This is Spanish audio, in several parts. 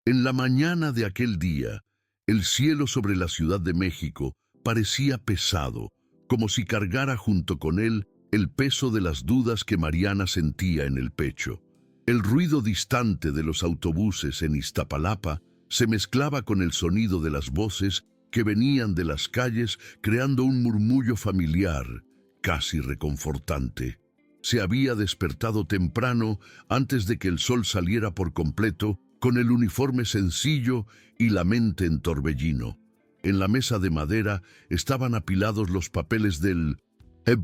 En la mañana de aquel día, el cielo sobre la Ciudad de México parecía pesado, como si cargara junto con él el peso de las dudas que Mariana sentía en el pecho. El ruido distante de los autobuses en Iztapalapa se mezclaba con el sonido de las voces que venían de las calles, creando un murmullo familiar, casi reconfortante. Se había despertado temprano, antes de que el sol saliera por completo, con el uniforme sencillo y la mente en torbellino. En la mesa de madera estaban apilados los papeles del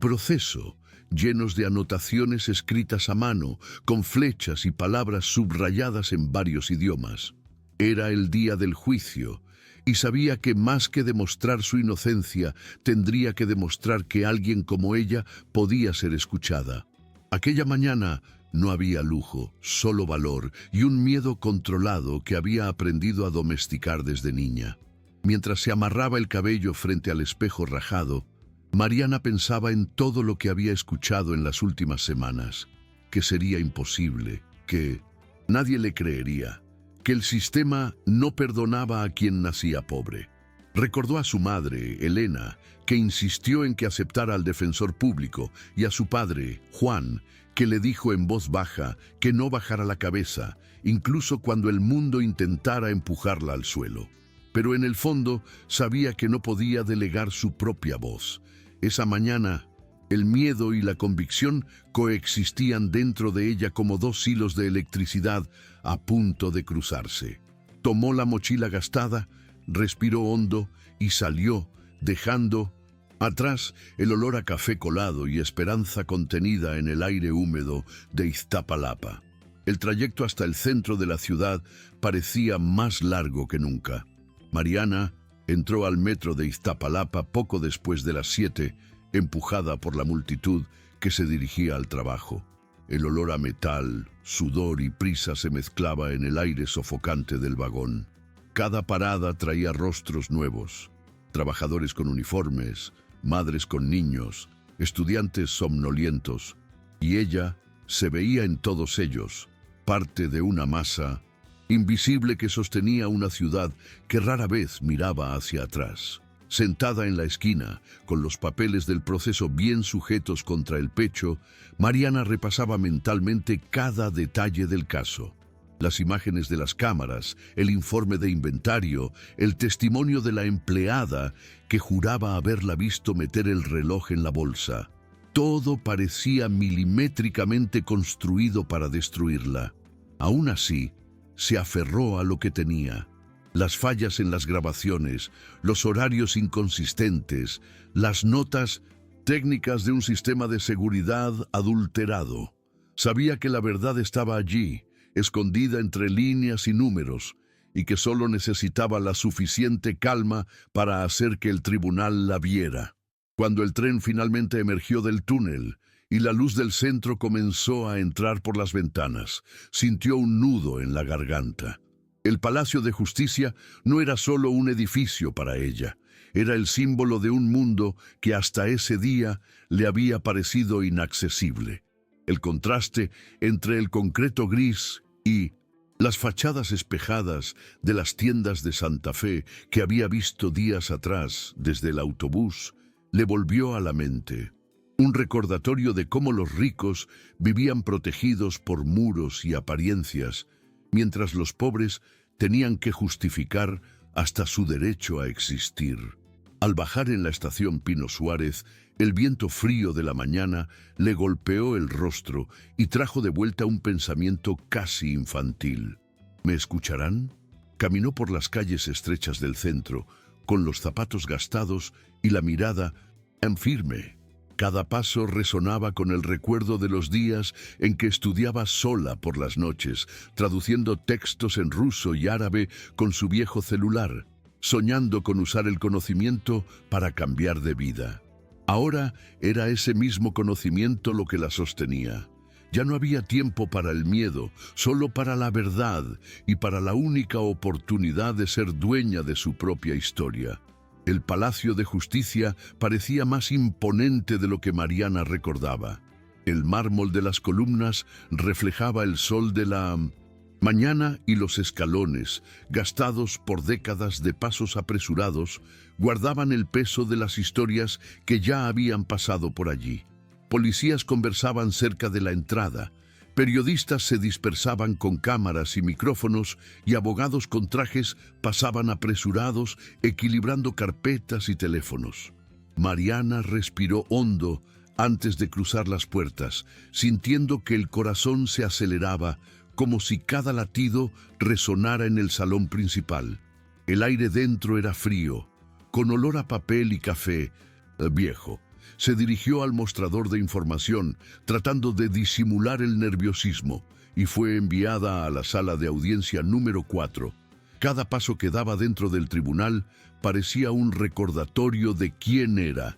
proceso, llenos de anotaciones escritas a mano, con flechas y palabras subrayadas en varios idiomas. Era el día del juicio, y sabía que más que demostrar su inocencia, tendría que demostrar que alguien como ella podía ser escuchada. Aquella mañana no había lujo, solo valor y un miedo controlado que había aprendido a domesticar desde niña. Mientras se amarraba el cabello frente al espejo rajado, Mariana pensaba en todo lo que había escuchado en las últimas semanas, que sería imposible, que nadie le creería, que el sistema no perdonaba a quien nacía pobre. Recordó a su madre, Elena, que insistió en que aceptara al defensor público, y a su padre, Juan, que le dijo en voz baja que no bajara la cabeza, incluso cuando el mundo intentara empujarla al suelo. Pero en el fondo sabía que no podía delegar su propia voz. Esa mañana, el miedo y la convicción coexistían dentro de ella como dos hilos de electricidad a punto de cruzarse. Tomó la mochila gastada, respiró hondo y salió, dejando atrás el olor a café colado y esperanza contenida en el aire húmedo de Iztapalapa. El trayecto hasta el centro de la ciudad parecía más largo que nunca. Mariana entró al metro de Iztapalapa poco después de las 7, empujada por la multitud que se dirigía al trabajo. El olor a metal, sudor y prisa se mezclaba en el aire sofocante del vagón. Cada parada traía rostros nuevos, trabajadores con uniformes, madres con niños, estudiantes somnolientos, y ella se veía en todos ellos, parte de una masa invisible que sostenía una ciudad que rara vez miraba hacia atrás. Sentada en la esquina, con los papeles del proceso bien sujetos contra el pecho, Mariana repasaba mentalmente cada detalle del caso. Las imágenes de las cámaras, el informe de inventario, el testimonio de la empleada que juraba haberla visto meter el reloj en la bolsa. Todo parecía milimétricamente construido para destruirla. Aún así, se aferró a lo que tenía. Las fallas en las grabaciones, los horarios inconsistentes, las notas técnicas de un sistema de seguridad adulterado. Sabía que la verdad estaba allí, escondida entre líneas y números, y que solo necesitaba la suficiente calma para hacer que el tribunal la viera. Cuando el tren finalmente emergió del túnel y la luz del centro comenzó a entrar por las ventanas, sintió un nudo en la garganta. El Palacio de Justicia no era solo un edificio para ella, era el símbolo de un mundo que hasta ese día le había parecido inaccesible. El contraste entre el concreto gris y las fachadas espejadas de las tiendas de Santa Fe que había visto días atrás desde el autobús le volvió a la mente. Un recordatorio de cómo los ricos vivían protegidos por muros y apariencias, mientras los pobres tenían que justificar hasta su derecho a existir. Al bajar en la estación Pino Suárez, el viento frío de la mañana le golpeó el rostro y trajo de vuelta un pensamiento casi infantil. ¿Me escucharán? Caminó por las calles estrechas del centro, con los zapatos gastados y la mirada en firme. Cada paso resonaba con el recuerdo de los días en que estudiaba sola por las noches, traduciendo textos en ruso y árabe con su viejo celular, soñando con usar el conocimiento para cambiar de vida. Ahora era ese mismo conocimiento lo que la sostenía. Ya no había tiempo para el miedo, solo para la verdad y para la única oportunidad de ser dueña de su propia historia. El Palacio de Justicia parecía más imponente de lo que Mariana recordaba. El mármol de las columnas reflejaba el sol de la Mañana y los escalones, gastados por décadas de pasos apresurados, guardaban el peso de las historias que ya habían pasado por allí. Policías conversaban cerca de la entrada, periodistas se dispersaban con cámaras y micrófonos y abogados con trajes pasaban apresurados, equilibrando carpetas y teléfonos. Mariana respiró hondo antes de cruzar las puertas, sintiendo que el corazón se aceleraba, como si cada latido resonara en el salón principal. El aire dentro era frío, con olor a papel y café viejo. Se dirigió al mostrador de información, tratando de disimular el nerviosismo, y fue enviada a la sala de audiencia número 4. Cada paso que daba dentro del tribunal parecía un recordatorio de quién era.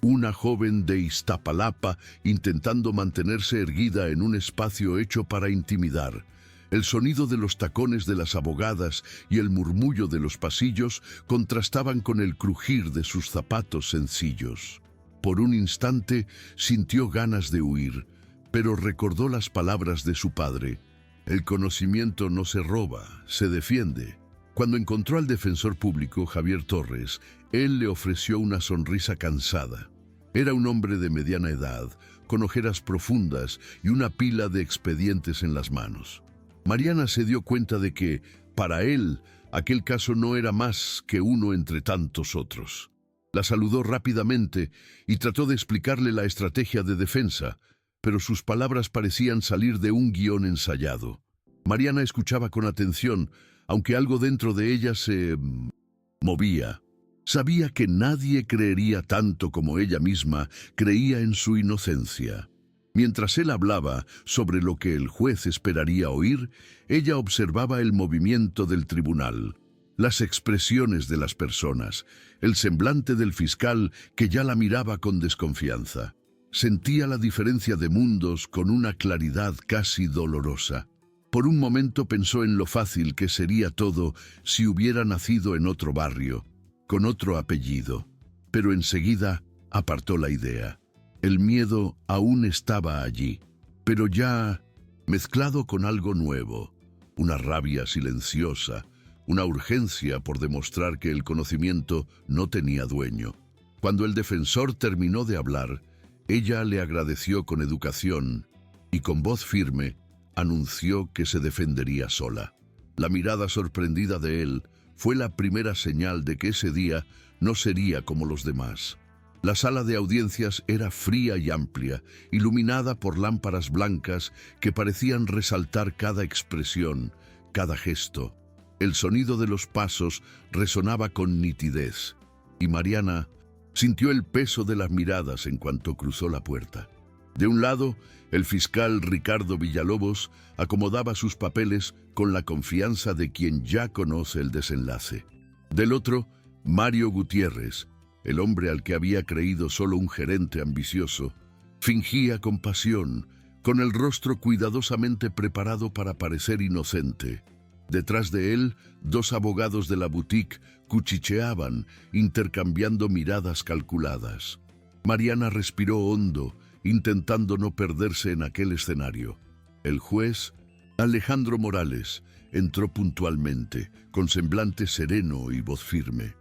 Una joven de Iztapalapa intentando mantenerse erguida en un espacio hecho para intimidar. El sonido de los tacones de las abogadas y el murmullo de los pasillos contrastaban con el crujir de sus zapatos sencillos. Por un instante sintió ganas de huir, pero recordó las palabras de su padre. El conocimiento no se roba, se defiende. Cuando encontró al defensor público, Javier Torres, él le ofreció una sonrisa cansada. Era un hombre de mediana edad, con ojeras profundas y una pila de expedientes en las manos. Mariana se dio cuenta de que, para él, aquel caso no era más que uno entre tantos otros. La saludó rápidamente y trató de explicarle la estrategia de defensa, pero sus palabras parecían salir de un guión ensayado. Mariana escuchaba con atención, aunque algo dentro de ella se movía. Sabía que nadie creería tanto como ella misma creía en su inocencia. Mientras él hablaba sobre lo que el juez esperaría oír, ella observaba el movimiento del tribunal, las expresiones de las personas, el semblante del fiscal que ya la miraba con desconfianza. Sentía la diferencia de mundos con una claridad casi dolorosa. Por un momento pensó en lo fácil que sería todo si hubiera nacido en otro barrio, con otro apellido, pero enseguida apartó la idea. El miedo aún estaba allí, pero ya mezclado con algo nuevo, una rabia silenciosa, una urgencia por demostrar que el conocimiento no tenía dueño. Cuando el defensor terminó de hablar, ella le agradeció con educación y con voz firme anunció que se defendería sola. La mirada sorprendida de él fue la primera señal de que ese día no sería como los demás. La sala de audiencias era fría y amplia, iluminada por lámparas blancas que parecían resaltar cada expresión, cada gesto. El sonido de los pasos resonaba con nitidez, y Mariana sintió el peso de las miradas en cuanto cruzó la puerta. De un lado, el fiscal Ricardo Villalobos acomodaba sus papeles con la confianza de quien ya conoce el desenlace. Del otro, Mario Gutiérrez, el hombre al que había creído solo un gerente ambicioso, fingía compasión, con el rostro cuidadosamente preparado para parecer inocente. Detrás de él, dos abogados de la boutique cuchicheaban, intercambiando miradas calculadas. Mariana respiró hondo, intentando no perderse en aquel escenario. El juez, Alejandro Morales, entró puntualmente, con semblante sereno y voz firme.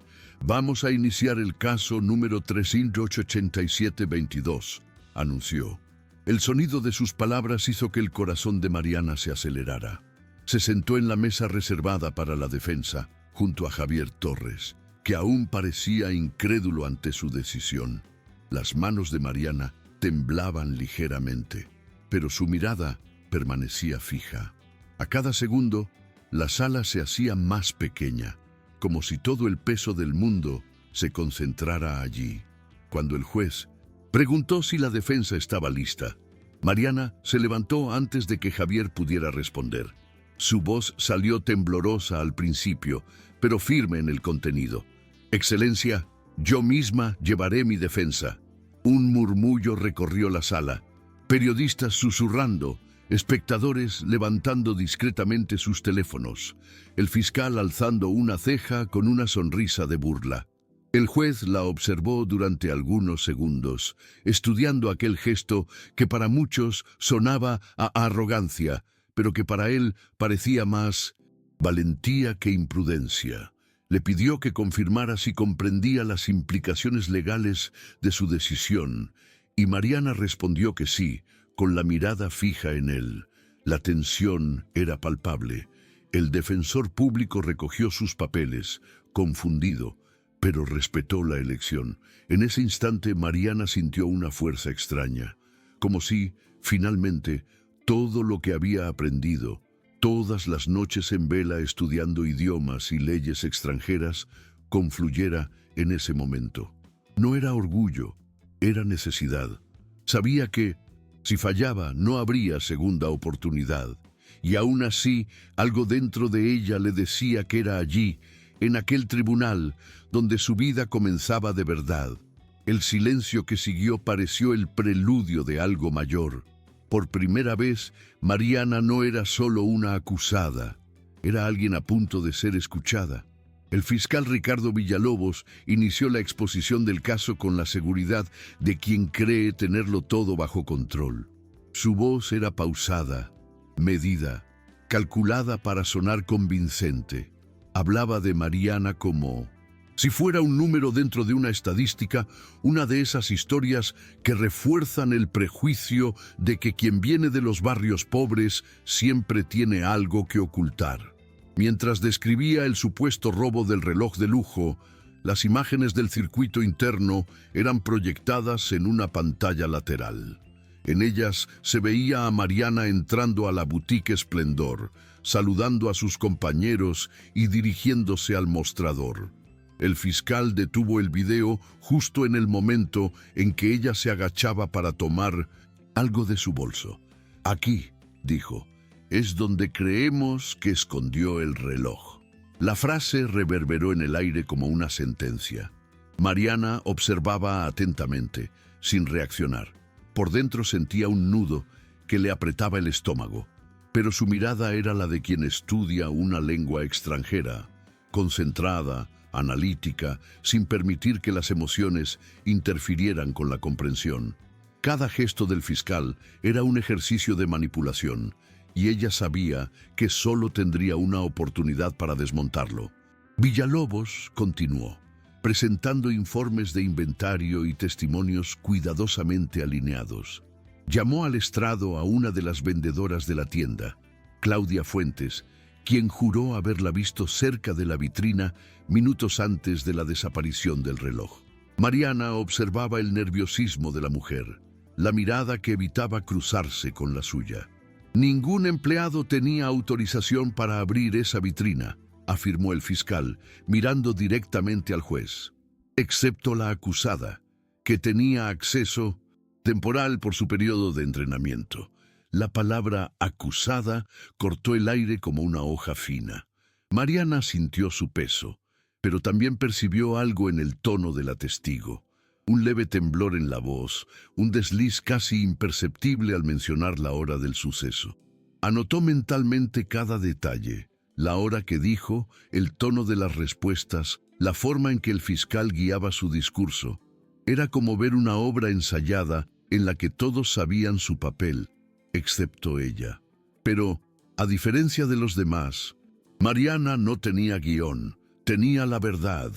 «Vamos a iniciar el caso número 387-22», anunció. El sonido de sus palabras hizo que el corazón de Mariana se acelerara. Se sentó en la mesa reservada para la defensa, junto a Javier Torres, que aún parecía incrédulo ante su decisión. Las manos de Mariana temblaban ligeramente, pero su mirada permanecía fija. A cada segundo, la sala se hacía más pequeña, como si todo el peso del mundo se concentrara allí. Cuando el juez preguntó si la defensa estaba lista, Mariana se levantó antes de que Javier pudiera responder. Su voz salió temblorosa al principio, pero firme en el contenido. «Excelencia, yo misma llevaré mi defensa». Un murmullo recorrió la sala, periodistas susurrando, espectadores levantando discretamente sus teléfonos, el fiscal alzando una ceja con una sonrisa de burla. El juez la observó durante algunos segundos, estudiando aquel gesto que para muchos sonaba a arrogancia, pero que para él parecía más valentía que imprudencia. Le pidió que confirmara si comprendía las implicaciones legales de su decisión, y Mariana respondió que sí, con la mirada fija en él. La tensión era palpable. El defensor público recogió sus papeles, confundido, pero respetó la elección. En ese instante Mariana sintió una fuerza extraña, como si, finalmente, todo lo que había aprendido, todas las noches en vela estudiando idiomas y leyes extranjeras, confluyera en ese momento. No era orgullo, era necesidad. Sabía que, si fallaba, no habría segunda oportunidad. Y aún así, algo dentro de ella le decía que era allí, en aquel tribunal, donde su vida comenzaba de verdad. El silencio que siguió pareció el preludio de algo mayor. Por primera vez, Mariana no era solo una acusada, era alguien a punto de ser escuchada. El fiscal Ricardo Villalobos inició la exposición del caso con la seguridad de quien cree tenerlo todo bajo control. Su voz era pausada, medida, calculada para sonar convincente. Hablaba de Mariana como si fuera un número dentro de una estadística, una de esas historias que refuerzan el prejuicio de que quien viene de los barrios pobres siempre tiene algo que ocultar. Mientras describía el supuesto robo del reloj de lujo, las imágenes del circuito interno eran proyectadas en una pantalla lateral. En ellas se veía a Mariana entrando a la boutique Esplendor, saludando a sus compañeros y dirigiéndose al mostrador. El fiscal detuvo el video justo en el momento en que ella se agachaba para tomar algo de su bolso. «Aquí», dijo, «es donde creemos que escondió el reloj». La frase reverberó en el aire como una sentencia. Mariana observaba atentamente, sin reaccionar. Por dentro sentía un nudo que le apretaba el estómago, pero su mirada era la de quien estudia una lengua extranjera, concentrada, analítica, sin permitir que las emociones interfirieran con la comprensión. Cada gesto del fiscal era un ejercicio de manipulación, y ella sabía que solo tendría una oportunidad para desmontarlo. Villalobos continuó, presentando informes de inventario y testimonios cuidadosamente alineados. Llamó al estrado a una de las vendedoras de la tienda, Claudia Fuentes, quien juró haberla visto cerca de la vitrina minutos antes de la desaparición del reloj. Mariana observaba el nerviosismo de la mujer, la mirada que evitaba cruzarse con la suya. «Ningún empleado tenía autorización para abrir esa vitrina», afirmó el fiscal, mirando directamente al juez, «excepto la acusada, que tenía acceso temporal por su periodo de entrenamiento». La palabra acusada cortó el aire como una hoja fina. Mariana sintió su peso, pero también percibió algo en el tono de la testigo. Un leve temblor en la voz, un desliz casi imperceptible al mencionar la hora del suceso. Anotó mentalmente cada detalle, la hora que dijo, el tono de las respuestas, la forma en que el fiscal guiaba su discurso. Era como ver una obra ensayada en la que todos sabían su papel, excepto ella. Pero, a diferencia de los demás, Mariana no tenía guión, tenía la verdad.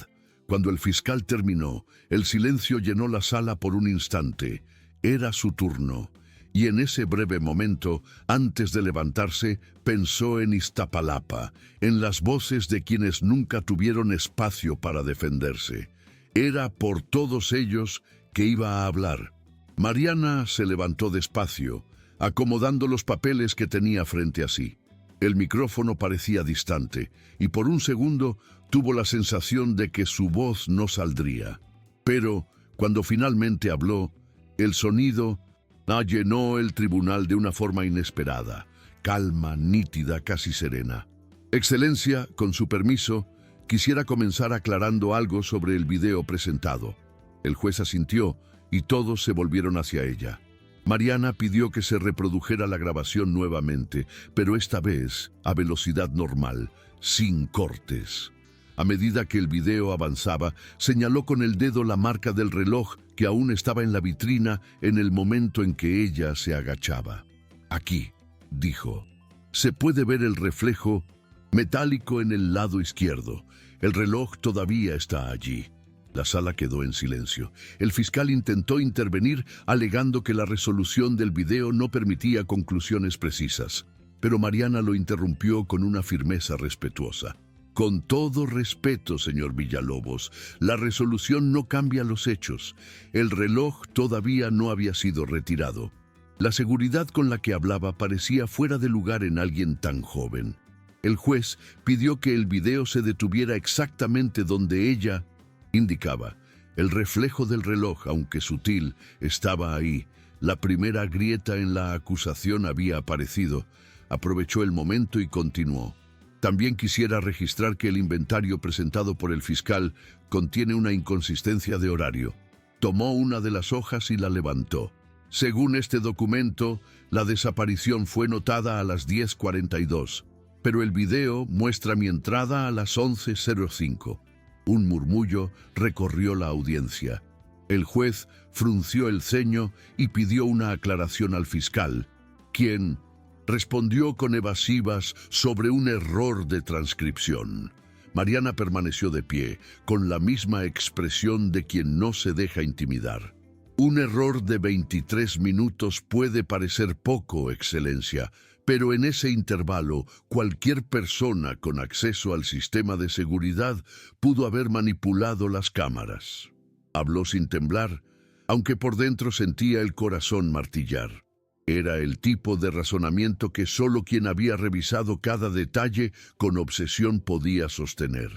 Cuando el fiscal terminó, el silencio llenó la sala por un instante. Era su turno, y en ese breve momento, antes de levantarse, pensó en Iztapalapa, en las voces de quienes nunca tuvieron espacio para defenderse. Era por todos ellos que iba a hablar. Mariana se levantó despacio, acomodando los papeles que tenía frente a sí. El micrófono parecía distante, y por un segundo tuvo la sensación de que su voz no saldría. Pero, cuando finalmente habló, el sonido llenó el tribunal de una forma inesperada, calma, nítida, casi serena. «Excelencia, con su permiso, quisiera comenzar aclarando algo sobre el video presentado». El juez asintió, y todos se volvieron hacia ella. Mariana pidió que se reprodujera la grabación nuevamente, pero esta vez a velocidad normal, sin cortes. A medida que el video avanzaba, señaló con el dedo la marca del reloj que aún estaba en la vitrina en el momento en que ella se agachaba. «Aquí», dijo. Se puede ver el reflejo metálico en el lado izquierdo. El reloj todavía está allí. La sala quedó en silencio. El fiscal intentó intervenir alegando que la resolución del video no permitía conclusiones precisas. Pero Mariana lo interrumpió con una firmeza respetuosa. Con todo respeto, señor Villalobos, la resolución no cambia los hechos. El reloj todavía no había sido retirado. La seguridad con la que hablaba parecía fuera de lugar en alguien tan joven. El juez pidió que el video se detuviera exactamente donde ella indicaba. El reflejo del reloj, aunque sutil, estaba ahí. La primera grieta en la acusación había aparecido. Aprovechó el momento y continuó. También quisiera registrar que el inventario presentado por el fiscal contiene una inconsistencia de horario. Tomó una de las hojas y la levantó. Según este documento, la desaparición fue notada a las 10:42, pero el video muestra mi entrada a las 11:05. Un murmullo recorrió la audiencia. El juez frunció el ceño y pidió una aclaración al fiscal, quien respondió con evasivas sobre un error de transcripción. Mariana permaneció de pie, con la misma expresión de quien no se deja intimidar. Un error de 23 minutos puede parecer poco, Excelencia, pero en ese intervalo cualquier persona con acceso al sistema de seguridad pudo haber manipulado las cámaras. Habló sin temblar, aunque por dentro sentía el corazón martillar. Era el tipo de razonamiento que solo quien había revisado cada detalle con obsesión podía sostener.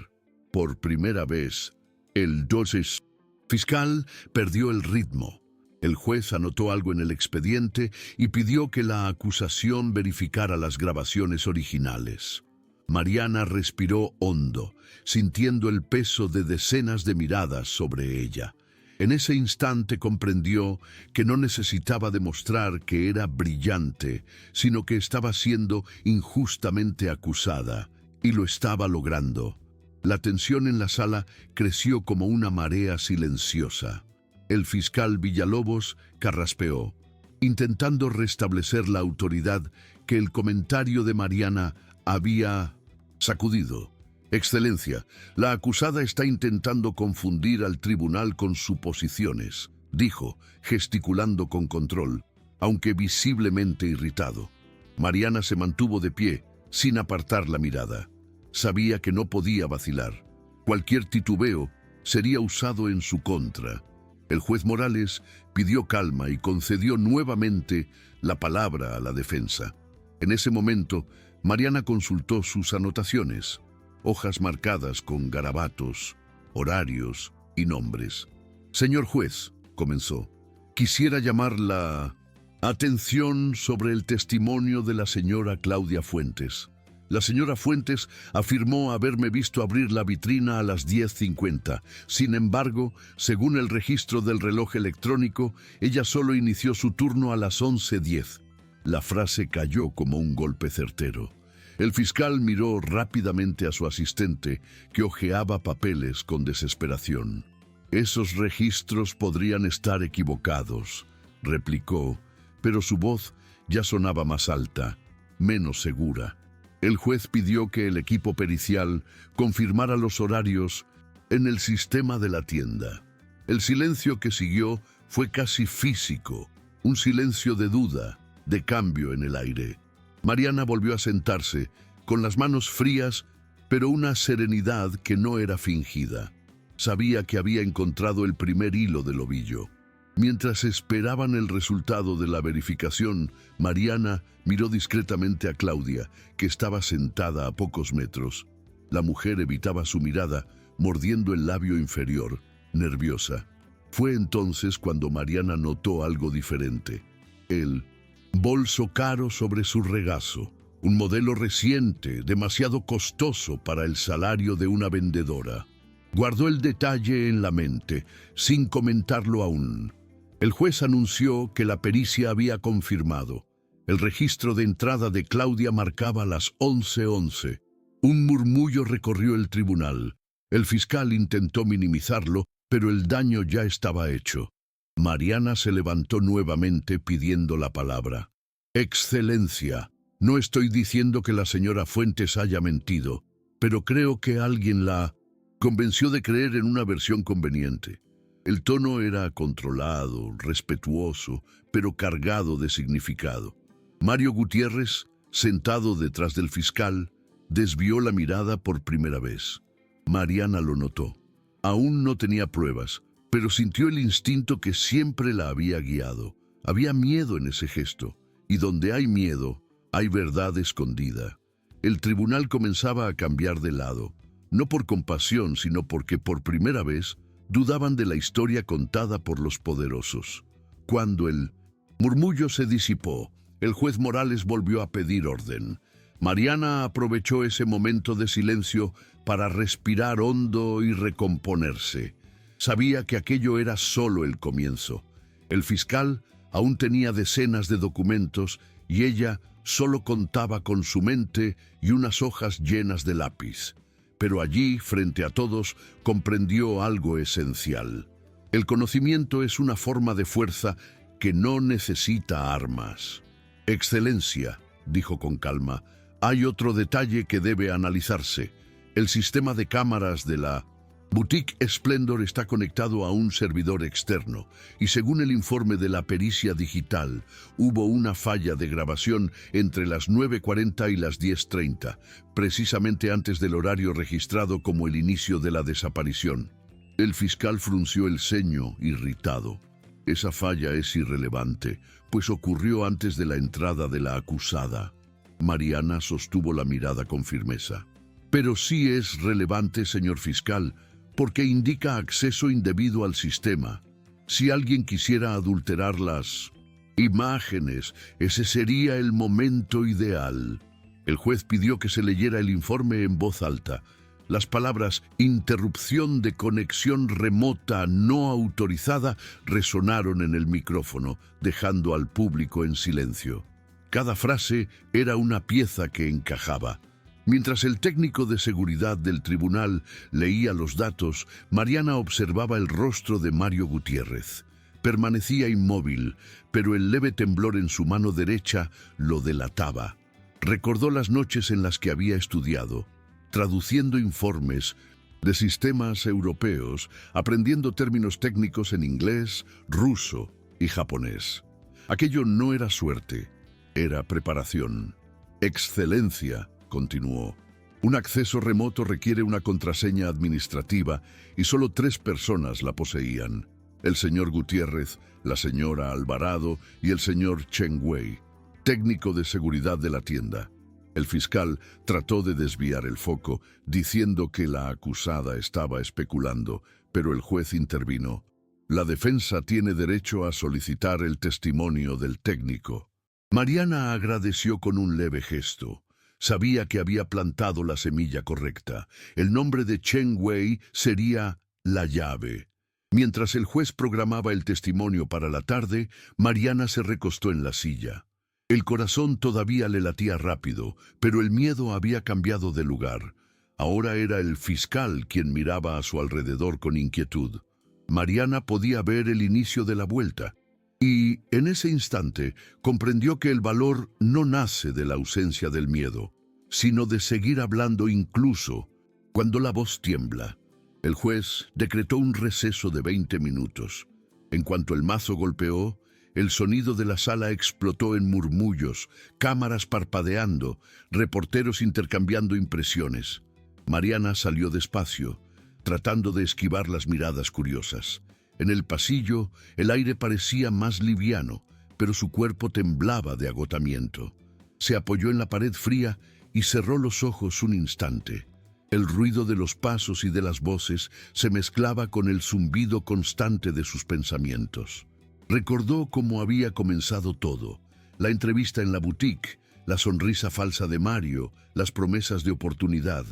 Por primera vez, el dosis fiscal perdió el ritmo. El juez anotó algo en el expediente y pidió que la acusación verificara las grabaciones originales. Mariana respiró hondo, sintiendo el peso de decenas de miradas sobre ella. En ese instante comprendió que no necesitaba demostrar que era brillante, sino que estaba siendo injustamente acusada, y lo estaba logrando. La tensión en la sala creció como una marea silenciosa. El fiscal Villalobos carraspeó, intentando restablecer la autoridad que el comentario de Mariana había sacudido. Excelencia, la acusada está intentando confundir al tribunal con suposiciones, dijo, gesticulando con control, aunque visiblemente irritado. Mariana se mantuvo de pie, sin apartar la mirada. Sabía que no podía vacilar. Cualquier titubeo sería usado en su contra. El juez Morales pidió calma y concedió nuevamente la palabra a la defensa. En ese momento, Mariana consultó sus anotaciones. Hojas marcadas con garabatos, horarios y nombres. Señor juez, comenzó, quisiera llamar la atención sobre el testimonio de la señora Claudia Fuentes. La señora Fuentes afirmó haberme visto abrir la vitrina a las 10:50. Sin embargo, según el registro del reloj electrónico, ella solo inició su turno a las 11:10. La frase cayó como un golpe certero. El fiscal miró rápidamente a su asistente, que hojeaba papeles con desesperación. Esos registros podrían estar equivocados, replicó, pero su voz ya sonaba más alta, menos segura. El juez pidió que el equipo pericial confirmara los horarios en el sistema de la tienda. El silencio que siguió fue casi físico, un silencio de duda, de cambio en el aire. Mariana volvió a sentarse, con las manos frías, pero una serenidad que no era fingida. Sabía que había encontrado el primer hilo del ovillo. Mientras esperaban el resultado de la verificación, Mariana miró discretamente a Claudia, que estaba sentada a pocos metros. La mujer evitaba su mirada, mordiendo el labio inferior, nerviosa. Fue entonces cuando Mariana notó algo diferente. El bolso caro sobre su regazo, un modelo reciente, demasiado costoso para el salario de una vendedora. Guardó el detalle en la mente, sin comentarlo aún. El juez anunció que la pericia había confirmado. El registro de entrada de Claudia marcaba las 11:11. Un murmullo recorrió el tribunal. El fiscal intentó minimizarlo, pero el daño ya estaba hecho. Mariana se levantó nuevamente pidiendo la palabra. Excelencia, No estoy diciendo que la señora Fuentes haya mentido, pero creo que alguien la convenció de creer en una versión conveniente. El tono era controlado, respetuoso, pero cargado de significado. Mario Gutiérrez, sentado detrás del fiscal, desvió la mirada por primera vez. Mariana lo notó. Aún no tenía pruebas, pero sintió el instinto que siempre la había guiado. Había miedo en ese gesto, y donde hay miedo, hay verdad escondida. El tribunal comenzaba a cambiar de lado, no por compasión, sino porque por primera vez dudaban de la historia contada por los poderosos. Cuando el murmullo se disipó, el juez Morales volvió a pedir orden. Mariana aprovechó ese momento de silencio para respirar hondo y recomponerse. Sabía que aquello era solo el comienzo. El fiscal aún tenía decenas de documentos y ella solo contaba con su mente y unas hojas llenas de lápiz. Pero allí, frente a todos, comprendió algo esencial. El conocimiento es una forma de fuerza que no necesita armas. Excelencia, dijo con calma, hay otro detalle que debe analizarse. El sistema de cámaras de la Boutique Splendor está conectado a un servidor externo y según el informe de la pericia digital, hubo una falla de grabación entre las 9:40 y las 10:30, precisamente antes del horario registrado como el inicio de la desaparición. El fiscal frunció el ceño, irritado. Esa falla es irrelevante, pues ocurrió antes de la entrada de la acusada. Mariana sostuvo la mirada con firmeza. Pero sí es relevante, señor fiscal, porque indica acceso indebido al sistema. Si alguien quisiera adulterar las imágenes, ese sería el momento ideal. El juez pidió que se leyera el informe en voz alta. Las palabras «interrupción de conexión remota no autorizada» resonaron en el micrófono, dejando al público en silencio. Cada frase era una pieza que encajaba. Mientras el técnico de seguridad del tribunal leía los datos, Mariana observaba el rostro de Mario Gutiérrez. Permanecía inmóvil, pero el leve temblor en su mano derecha lo delataba. Recordó las noches en las que había estudiado, traduciendo informes de sistemas europeos, aprendiendo términos técnicos en inglés, ruso y japonés. Aquello no era suerte, era preparación. Excelencia, continuó. Un acceso remoto requiere una contraseña administrativa y solo 3 personas la poseían. El señor Gutiérrez, la señora Alvarado y el señor Chen Wei, técnico de seguridad de la tienda. El fiscal trató de desviar el foco, diciendo que la acusada estaba especulando, pero el juez intervino. La defensa tiene derecho a solicitar el testimonio del técnico. Mariana agradeció con un leve gesto. Sabía que había plantado la semilla correcta. El nombre de Chen Wei sería la llave. Mientras el juez programaba el testimonio para la tarde, Mariana se recostó en la silla. El corazón todavía le latía rápido, pero el miedo había cambiado de lugar. Ahora era el fiscal quien miraba a su alrededor con inquietud. Mariana podía ver el inicio de la vuelta. Y, en ese instante, comprendió que el valor no nace de la ausencia del miedo, sino de seguir hablando incluso cuando la voz tiembla. El juez decretó un receso de 20 minutos. En cuanto el mazo golpeó, el sonido de la sala explotó en murmullos, cámaras parpadeando, reporteros intercambiando impresiones. Mariana salió despacio, tratando de esquivar las miradas curiosas. En el pasillo, el aire parecía más liviano, pero su cuerpo temblaba de agotamiento. Se apoyó en la pared fría y cerró los ojos un instante. El ruido de los pasos y de las voces se mezclaba con el zumbido constante de sus pensamientos. Recordó cómo había comenzado todo: la entrevista en la boutique, la sonrisa falsa de Mario, las promesas de oportunidad.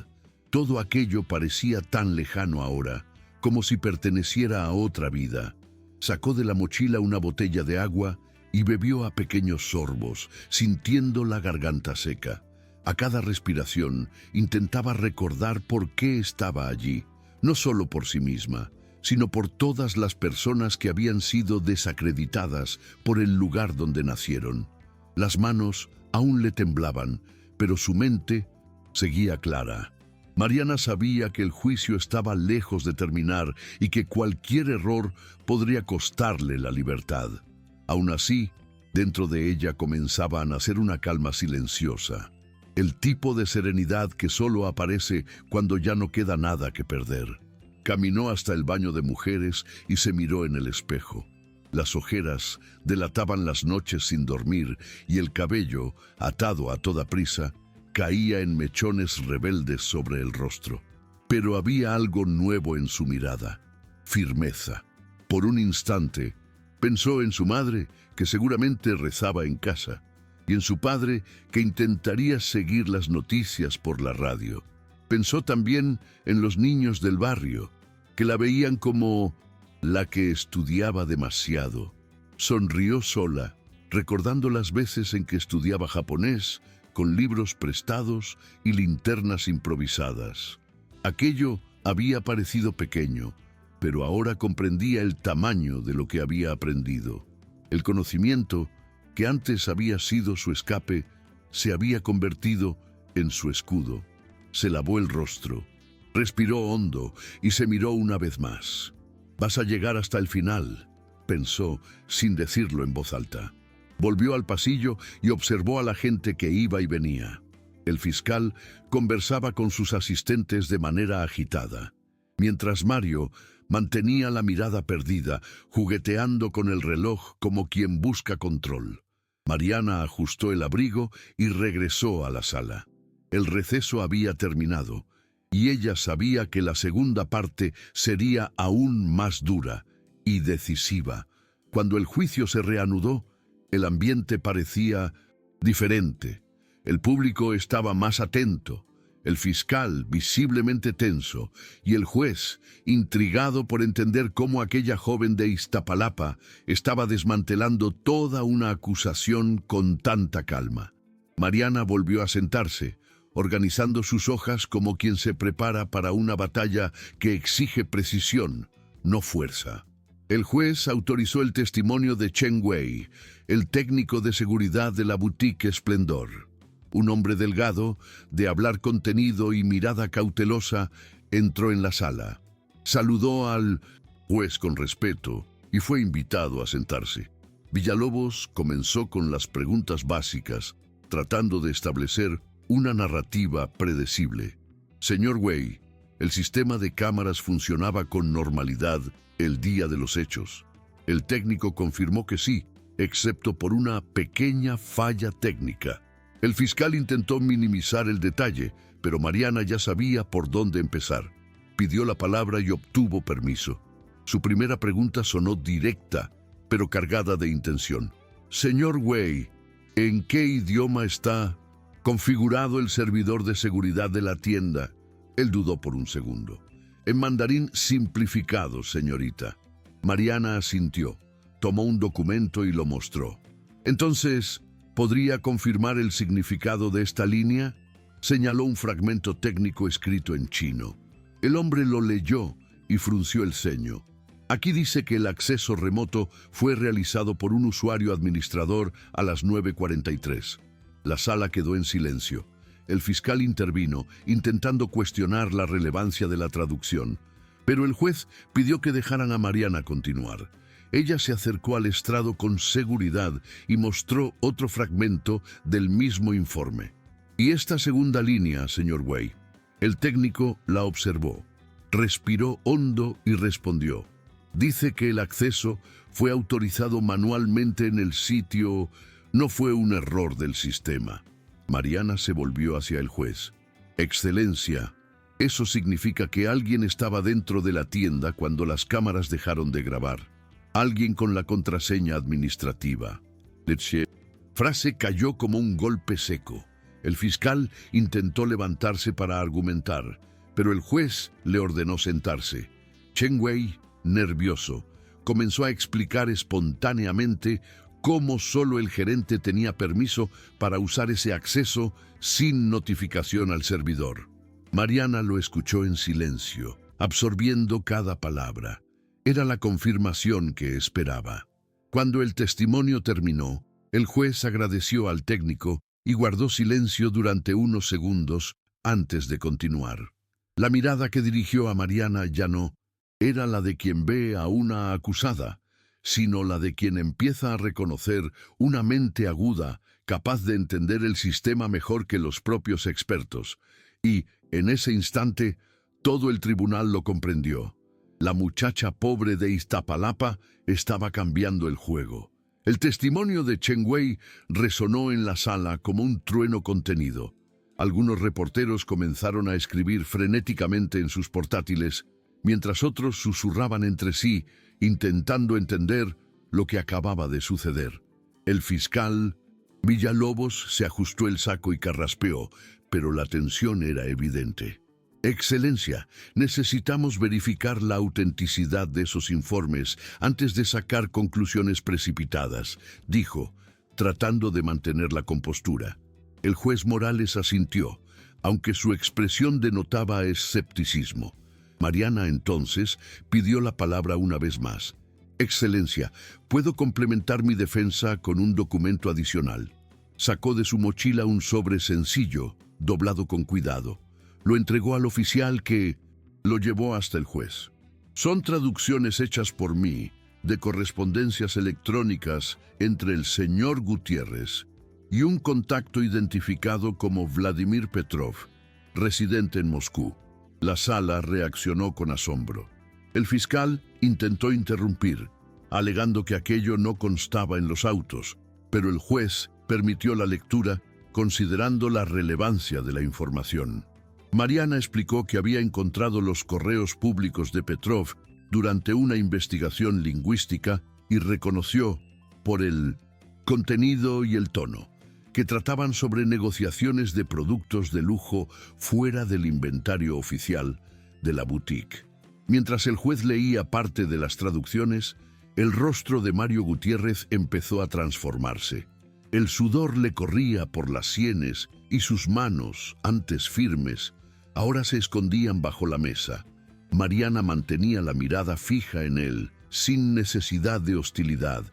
Todo aquello parecía tan lejano ahora, como si perteneciera a otra vida. Sacó de la mochila una botella de agua y bebió a pequeños sorbos, sintiendo la garganta seca. A cada respiración intentaba recordar por qué estaba allí, no solo por sí misma, sino por todas las personas que habían sido desacreditadas por el lugar donde nacieron. Las manos aún le temblaban, pero su mente seguía clara. Mariana sabía que el juicio estaba lejos de terminar y que cualquier error podría costarle la libertad. Aún así, dentro de ella comenzaba a nacer una calma silenciosa, el tipo de serenidad que solo aparece cuando ya no queda nada que perder. Caminó hasta el baño de mujeres y se miró en el espejo. Las ojeras delataban las noches sin dormir y el cabello, atado a toda prisa, caía en mechones rebeldes sobre el rostro. Pero había algo nuevo en su mirada: firmeza. Por un instante, pensó en su madre, que seguramente rezaba en casa, y en su padre, que intentaría seguir las noticias por la radio. Pensó también en los niños del barrio, que la veían como la que estudiaba demasiado. Sonrió sola, recordando las veces en que estudiaba japonés, con libros prestados y linternas improvisadas. Aquello había parecido pequeño, pero ahora comprendía el tamaño de lo que había aprendido. El conocimiento, que antes había sido su escape, se había convertido en su escudo. Se lavó el rostro, respiró hondo y se miró una vez más. «Vas a llegar hasta el final», pensó, sin decirlo en voz alta. Volvió al pasillo y observó a la gente que iba y venía. El fiscal conversaba con sus asistentes de manera agitada, mientras Mario mantenía la mirada perdida, jugueteando con el reloj como quien busca control. Mariana ajustó el abrigo y regresó a la sala. El receso había terminado, y ella sabía que la segunda parte sería aún más dura y decisiva. Cuando el juicio se reanudó, el ambiente parecía diferente. El público estaba más atento, el fiscal visiblemente tenso y el juez intrigado por entender cómo aquella joven de Iztapalapa estaba desmantelando toda una acusación con tanta calma. Mariana volvió a sentarse, organizando sus hojas como quien se prepara para una batalla que exige precisión, no fuerza. El juez autorizó el testimonio de Chen Wei, el técnico de seguridad de la boutique Esplendor. Un hombre delgado, de hablar contenido y mirada cautelosa, entró en la sala. Saludó al juez con respeto y fue invitado a sentarse. Villalobos comenzó con las preguntas básicas, tratando de establecer una narrativa predecible. Señor Wei, ¿el sistema de cámaras funcionaba con normalidad el día de los hechos? El técnico confirmó que sí, excepto por una pequeña falla técnica. El fiscal intentó minimizar el detalle, pero Mariana ya sabía por dónde empezar. Pidió la palabra y obtuvo permiso. Su primera pregunta sonó directa, pero cargada de intención. Señor Wei, ¿en qué idioma está configurado el servidor de seguridad de la tienda? Él dudó por un segundo. En mandarín simplificado, señorita. Mariana asintió, tomó un documento y lo mostró. Entonces, ¿podría confirmar el significado de esta línea? Señaló un fragmento técnico escrito en chino. El hombre lo leyó y frunció el ceño. Aquí dice que el acceso remoto fue realizado por un usuario administrador a las 9:43. La sala quedó en silencio. El fiscal intervino, intentando cuestionar la relevancia de la traducción, pero el juez pidió que dejaran a Mariana continuar. Ella se acercó al estrado con seguridad y mostró otro fragmento del mismo informe. Y esta segunda línea, señor Wei. El técnico la observó, respiró hondo y respondió. Dice que el acceso fue autorizado manualmente en el sitio. No fue un error del sistema. Mariana se volvió hacia el juez. Excelencia, eso significa que alguien estaba dentro de la tienda cuando las cámaras dejaron de grabar. Alguien con la contraseña administrativa. La frase cayó como un golpe seco. El fiscal intentó levantarse para argumentar, pero el juez le ordenó sentarse. Chen Wei, nervioso, comenzó a explicar espontáneamente cómo solo el gerente tenía permiso para usar ese acceso sin notificación al servidor. Mariana lo escuchó en silencio, absorbiendo cada palabra. Era la confirmación que esperaba. Cuando el testimonio terminó, el juez agradeció al técnico y guardó silencio durante unos segundos antes de continuar. La mirada que dirigió a Mariana ya no era la de quien ve a una acusada, sino la de quien empieza a reconocer una mente aguda, capaz de entender el sistema mejor que los propios expertos. Y, en ese instante, todo el tribunal lo comprendió. La muchacha pobre de Iztapalapa estaba cambiando el juego. El testimonio de Chen Wei resonó en la sala como un trueno contenido. Algunos reporteros comenzaron a escribir frenéticamente en sus portátiles, mientras otros susurraban entre sí, intentando entender lo que acababa de suceder. El fiscal Villalobos se ajustó el saco y carraspeó, pero la tensión era evidente. Excelencia, necesitamos verificar la autenticidad de esos informes antes de sacar conclusiones precipitadas, dijo, tratando de mantener la compostura. El juez Morales asintió, aunque su expresión denotaba escepticismo. Mariana entonces pidió la palabra una vez más. Excelencia, ¿puedo complementar mi defensa con un documento adicional? Sacó de su mochila un sobre sencillo, doblado con cuidado. Lo entregó al oficial que lo llevó hasta el juez. Son traducciones hechas por mí de correspondencias electrónicas entre el señor Gutiérrez y un contacto identificado como Vladimir Petrov, residente en Moscú. La sala reaccionó con asombro. El fiscal intentó interrumpir, alegando que aquello no constaba en los autos, pero el juez permitió la lectura considerando la relevancia de la información. Mariana explicó que había encontrado los correos públicos de Petrov durante una investigación lingüística y reconoció, por el contenido y el tono, que trataban sobre negociaciones de productos de lujo fuera del inventario oficial de la boutique. Mientras el juez leía parte de las traducciones, el rostro de Mario Gutiérrez empezó a transformarse. El sudor le corría por las sienes y sus manos, antes firmes, ahora se escondían bajo la mesa. Mariana mantenía la mirada fija en él, sin necesidad de hostilidad.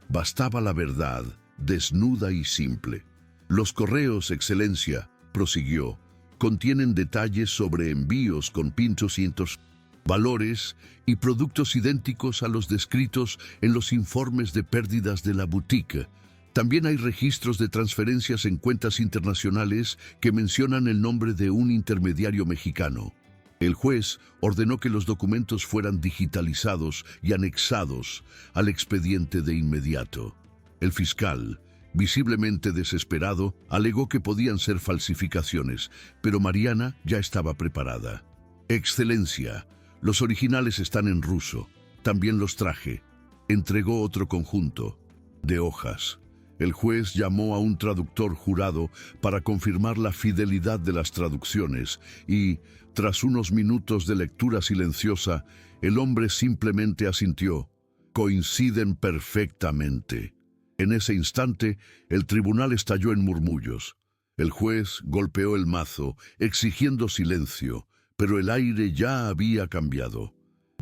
Bastaba la verdad, desnuda y simple. Los correos, Excelencia, prosiguió, contienen detalles sobre envíos con pinchos, valores y productos idénticos a los descritos en los informes de pérdidas de la boutique. También hay registros de transferencias en cuentas internacionales que mencionan el nombre de un intermediario mexicano. El juez ordenó que los documentos fueran digitalizados y anexados al expediente de inmediato. El fiscal, visiblemente desesperado, alegó que podían ser falsificaciones, pero Mariana ya estaba preparada. Excelencia, los originales están en ruso. También los traje. Entregó otro conjunto de hojas. El juez llamó a un traductor jurado para confirmar la fidelidad de las traducciones y, tras unos minutos de lectura silenciosa, el hombre simplemente asintió. Coinciden perfectamente. En ese instante, el tribunal estalló en murmullos. El juez golpeó el mazo, exigiendo silencio, pero el aire ya había cambiado.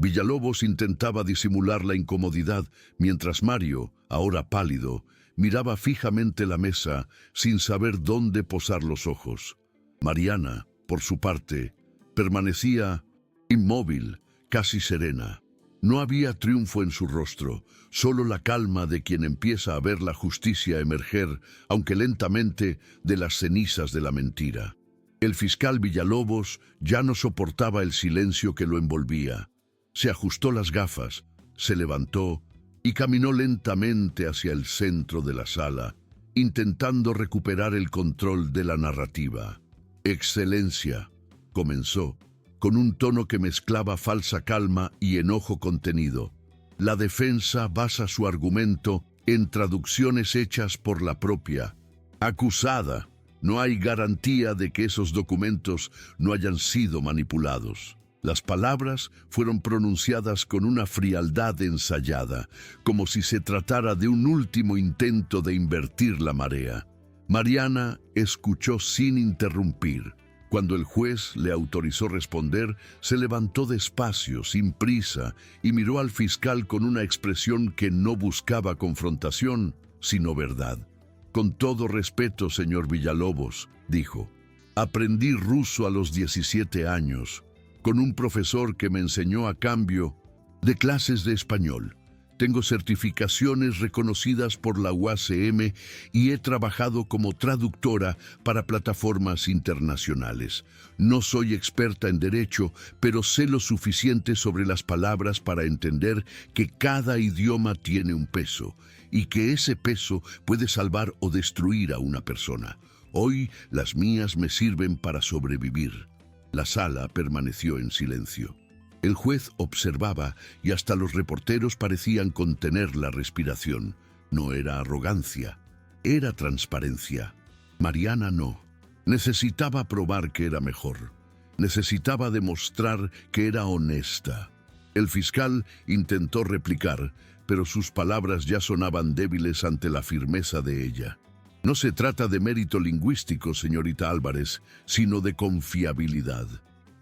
Villalobos intentaba disimular la incomodidad, mientras Mario, ahora pálido, miraba fijamente la mesa sin saber dónde posar los ojos. Mariana, por su parte, permanecía inmóvil, casi serena. No había triunfo en su rostro, solo la calma de quien empieza a ver la justicia emerger, aunque lentamente, de las cenizas de la mentira. El fiscal Villalobos ya no soportaba el silencio que lo envolvía. Se ajustó las gafas, se levantó y caminó lentamente hacia el centro de la sala, intentando recuperar el control de la narrativa. Excelencia, comenzó, con un tono que mezclaba falsa calma y enojo contenido. La defensa basa su argumento en traducciones hechas por la propia acusada. No hay garantía de que esos documentos no hayan sido manipulados. Las palabras fueron pronunciadas con una frialdad ensayada, como si se tratara de un último intento de invertir la marea. Mariana escuchó sin interrumpir. Cuando el juez le autorizó responder, se levantó despacio, sin prisa, y miró al fiscal con una expresión que no buscaba confrontación, sino verdad. Con todo respeto, señor Villalobos, dijo, aprendí ruso a los 17 años, con un profesor que me enseñó a cambio de clases de español. Tengo certificaciones reconocidas por la UACM y he trabajado como traductora para plataformas internacionales. No soy experta en derecho, pero sé lo suficiente sobre las palabras para entender que cada idioma tiene un peso y que ese peso puede salvar o destruir a una persona. Hoy las mías me sirven para sobrevivir. La sala permaneció en silencio. El juez observaba y hasta los reporteros parecían contener la respiración. No era arrogancia, era transparencia. Mariana no. Necesitaba probar que era mejor. Necesitaba demostrar que era honesta. El fiscal intentó replicar, pero sus palabras ya sonaban débiles ante la firmeza de ella. No se trata de mérito lingüístico, señorita Álvarez, sino de confiabilidad.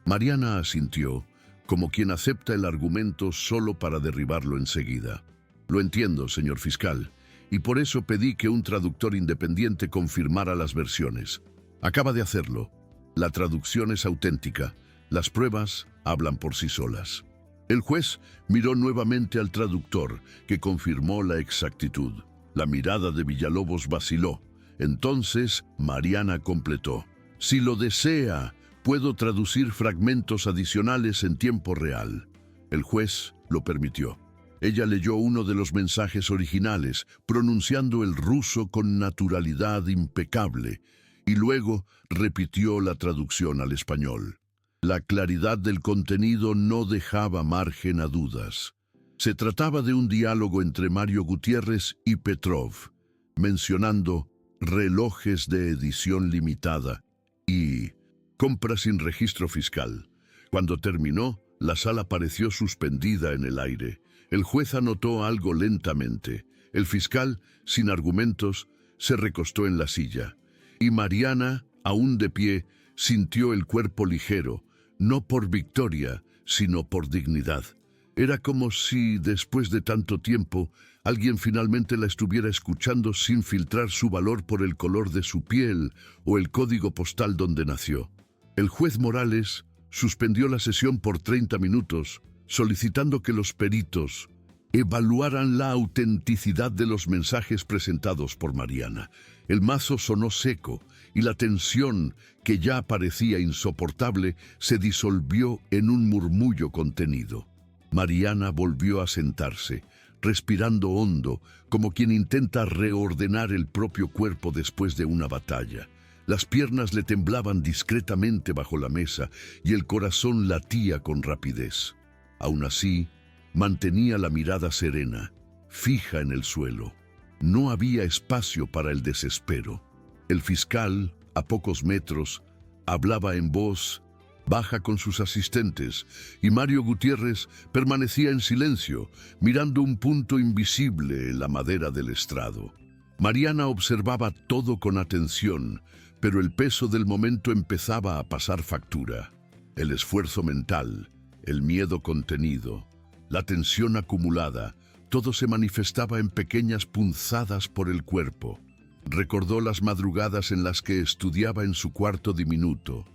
Mariana asintió, como quien acepta el argumento solo para derribarlo enseguida. Lo entiendo, señor fiscal, y por eso pedí que un traductor independiente confirmara las versiones. Acaba de hacerlo. La traducción es auténtica. Las pruebas hablan por sí solas. El juez miró nuevamente al traductor, que confirmó la exactitud. La mirada de Villalobos vaciló. Entonces, Mariana completó. Si lo desea, puedo traducir fragmentos adicionales en tiempo real. El juez lo permitió. Ella leyó uno de los mensajes originales, pronunciando el ruso con naturalidad impecable, y luego repitió la traducción al español. La claridad del contenido no dejaba margen a dudas. Se trataba de un diálogo entre Mario Gutiérrez y Petrov, mencionando relojes de edición limitada y compra sin registro fiscal. Cuando terminó, la sala pareció suspendida en el aire. El juez anotó algo lentamente. El fiscal, sin argumentos, se recostó en la silla. Y Mariana, aún de pie, sintió el cuerpo ligero, no por victoria, sino por dignidad. Era como si, después de tanto tiempo, alguien finalmente la estuviera escuchando sin filtrar su valor por el color de su piel o el código postal donde nació. El juez Morales suspendió la sesión por 30 minutos, solicitando que los peritos evaluaran la autenticidad de los mensajes presentados por Mariana. El mazo sonó seco y la tensión, que ya parecía insoportable, se disolvió en un murmullo contenido. Mariana volvió a sentarse, respirando hondo, como quien intenta reordenar el propio cuerpo después de una batalla. Las piernas le temblaban discretamente bajo la mesa y el corazón latía con rapidez. Aún así, mantenía la mirada serena, fija en el suelo. No había espacio para el desespero. El fiscal, a pocos metros, hablaba en voz baja con sus asistentes, y Mario Gutiérrez permanecía en silencio, mirando un punto invisible en la madera del estrado. Mariana observaba todo con atención, pero el peso del momento empezaba a pasar factura. El esfuerzo mental, el miedo contenido, la tensión acumulada, todo se manifestaba en pequeñas punzadas por el cuerpo. Recordó las madrugadas en las que estudiaba en su cuarto diminuto,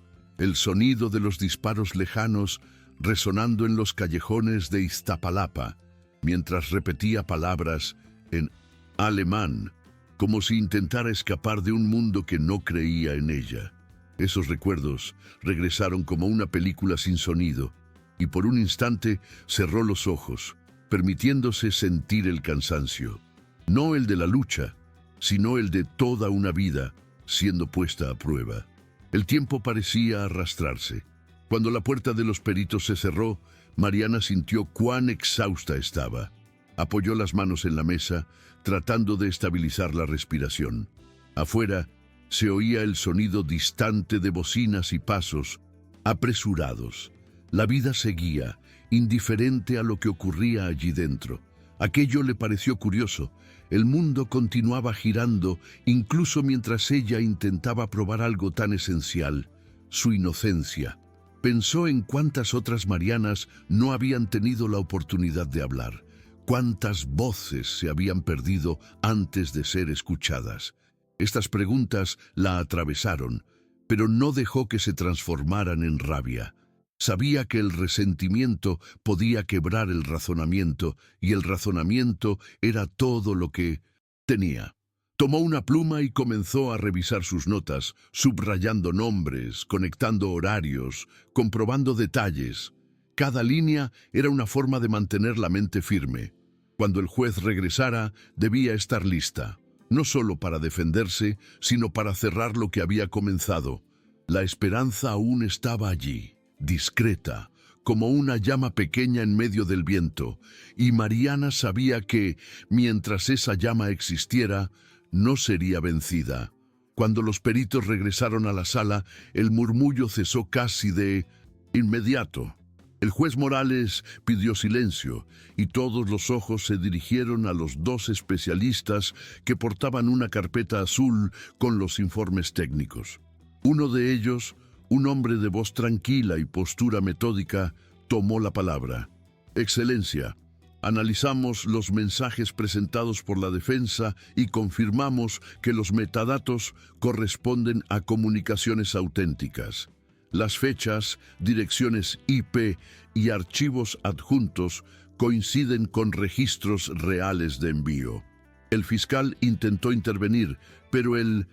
el sonido de los disparos lejanos resonando en los callejones de Iztapalapa, mientras repetía palabras en alemán, como si intentara escapar de un mundo que no creía en ella. Esos recuerdos regresaron como una película sin sonido, y por un instante cerró los ojos, permitiéndose sentir el cansancio. No el de la lucha, sino el de toda una vida siendo puesta a prueba. El tiempo parecía arrastrarse. Cuando la puerta de los peritos se cerró, Mariana sintió cuán exhausta estaba. Apoyó las manos en la mesa, tratando de estabilizar la respiración. Afuera se oía el sonido distante de bocinas y pasos apresurados. La vida seguía, indiferente a lo que ocurría allí dentro. Aquello le pareció curioso. El mundo continuaba girando, incluso mientras ella intentaba probar algo tan esencial, su inocencia. Pensó en cuántas otras Marianas no habían tenido la oportunidad de hablar, cuántas voces se habían perdido antes de ser escuchadas. Estas preguntas la atravesaron, pero no dejó que se transformaran en rabia. Sabía que el resentimiento podía quebrar el razonamiento, y el razonamiento era todo lo que tenía. Tomó una pluma y comenzó a revisar sus notas, subrayando nombres, conectando horarios, comprobando detalles. Cada línea era una forma de mantener la mente firme. Cuando el juez regresara, debía estar lista, no solo para defenderse, sino para cerrar lo que había comenzado. La esperanza aún estaba allí, discreta, como una llama pequeña en medio del viento, y Mariana sabía que, mientras esa llama existiera, no sería vencida. Cuando los peritos regresaron a la sala, el murmullo cesó casi de inmediato. El juez Morales pidió silencio, y todos los ojos se dirigieron a los dos especialistas que portaban una carpeta azul con los informes técnicos. Uno de ellos, un hombre de voz tranquila y postura metódica, tomó la palabra. Excelencia, analizamos los mensajes presentados por la defensa y confirmamos que los metadatos corresponden a comunicaciones auténticas. Las fechas, direcciones IP y archivos adjuntos coinciden con registros reales de envío. El fiscal intentó intervenir, pero el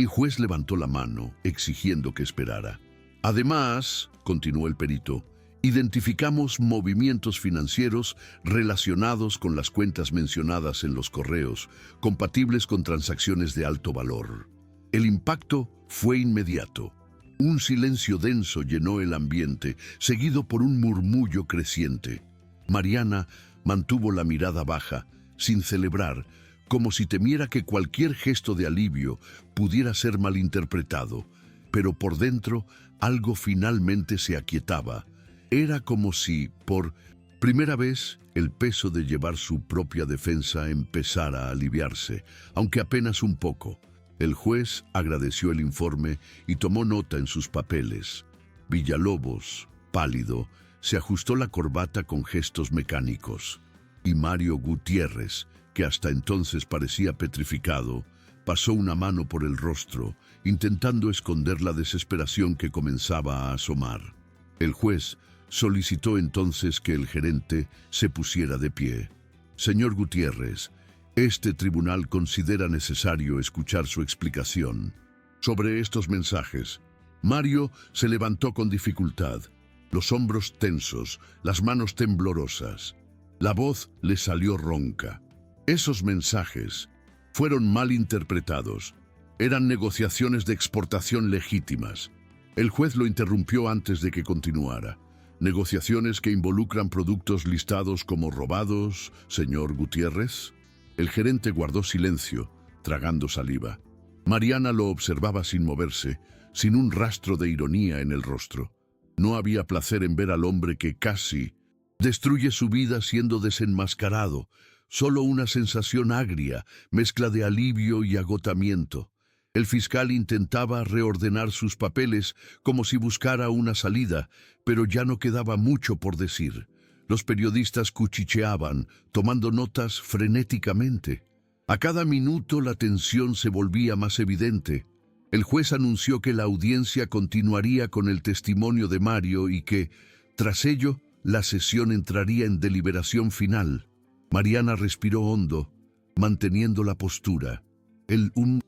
juez levantó la mano, exigiendo que esperara. Además, continuó el perito, identificamos movimientos financieros relacionados con las cuentas mencionadas en los correos, compatibles con transacciones de alto valor. El impacto fue inmediato. Un silencio denso llenó el ambiente, seguido por un murmullo creciente. Mariana mantuvo la mirada baja, sin celebrar, como si temiera que cualquier gesto de alivio pudiera ser malinterpretado. Pero por dentro, algo finalmente se aquietaba. Era como si, por primera vez, el peso de llevar su propia defensa empezara a aliviarse, aunque apenas un poco. El juez agradeció el informe y tomó nota en sus papeles. Villalobos, pálido, se ajustó la corbata con gestos mecánicos. Y Mario Gutiérrez, que hasta entonces parecía petrificado, pasó una mano por el rostro, intentando esconder la desesperación que comenzaba a asomar. El juez solicitó entonces que el gerente se pusiera de pie. Señor Gutiérrez, este tribunal considera necesario escuchar su explicación sobre estos mensajes. Mario se levantó con dificultad, los hombros tensos, las manos temblorosas. La voz le salió ronca. Esos mensajes fueron mal interpretados. Eran negociaciones de exportación legítimas. El juez lo interrumpió antes de que continuara. ¿Negociaciones que involucran productos listados como robados, señor Gutiérrez? El gerente guardó silencio, tragando saliva. Mariana lo observaba sin moverse, sin un rastro de ironía en el rostro. No había placer en ver al hombre que casi destruye su vida siendo desenmascarado, solo una sensación agria, mezcla de alivio y agotamiento. El fiscal intentaba reordenar sus papeles como si buscara una salida, pero ya no quedaba mucho por decir. Los periodistas cuchicheaban, tomando notas frenéticamente. A cada minuto la tensión se volvía más evidente. El juez anunció que la audiencia continuaría con el testimonio de Mario y que, tras ello, la sesión entraría en deliberación final. Mariana respiró hondo, manteniendo la postura. Un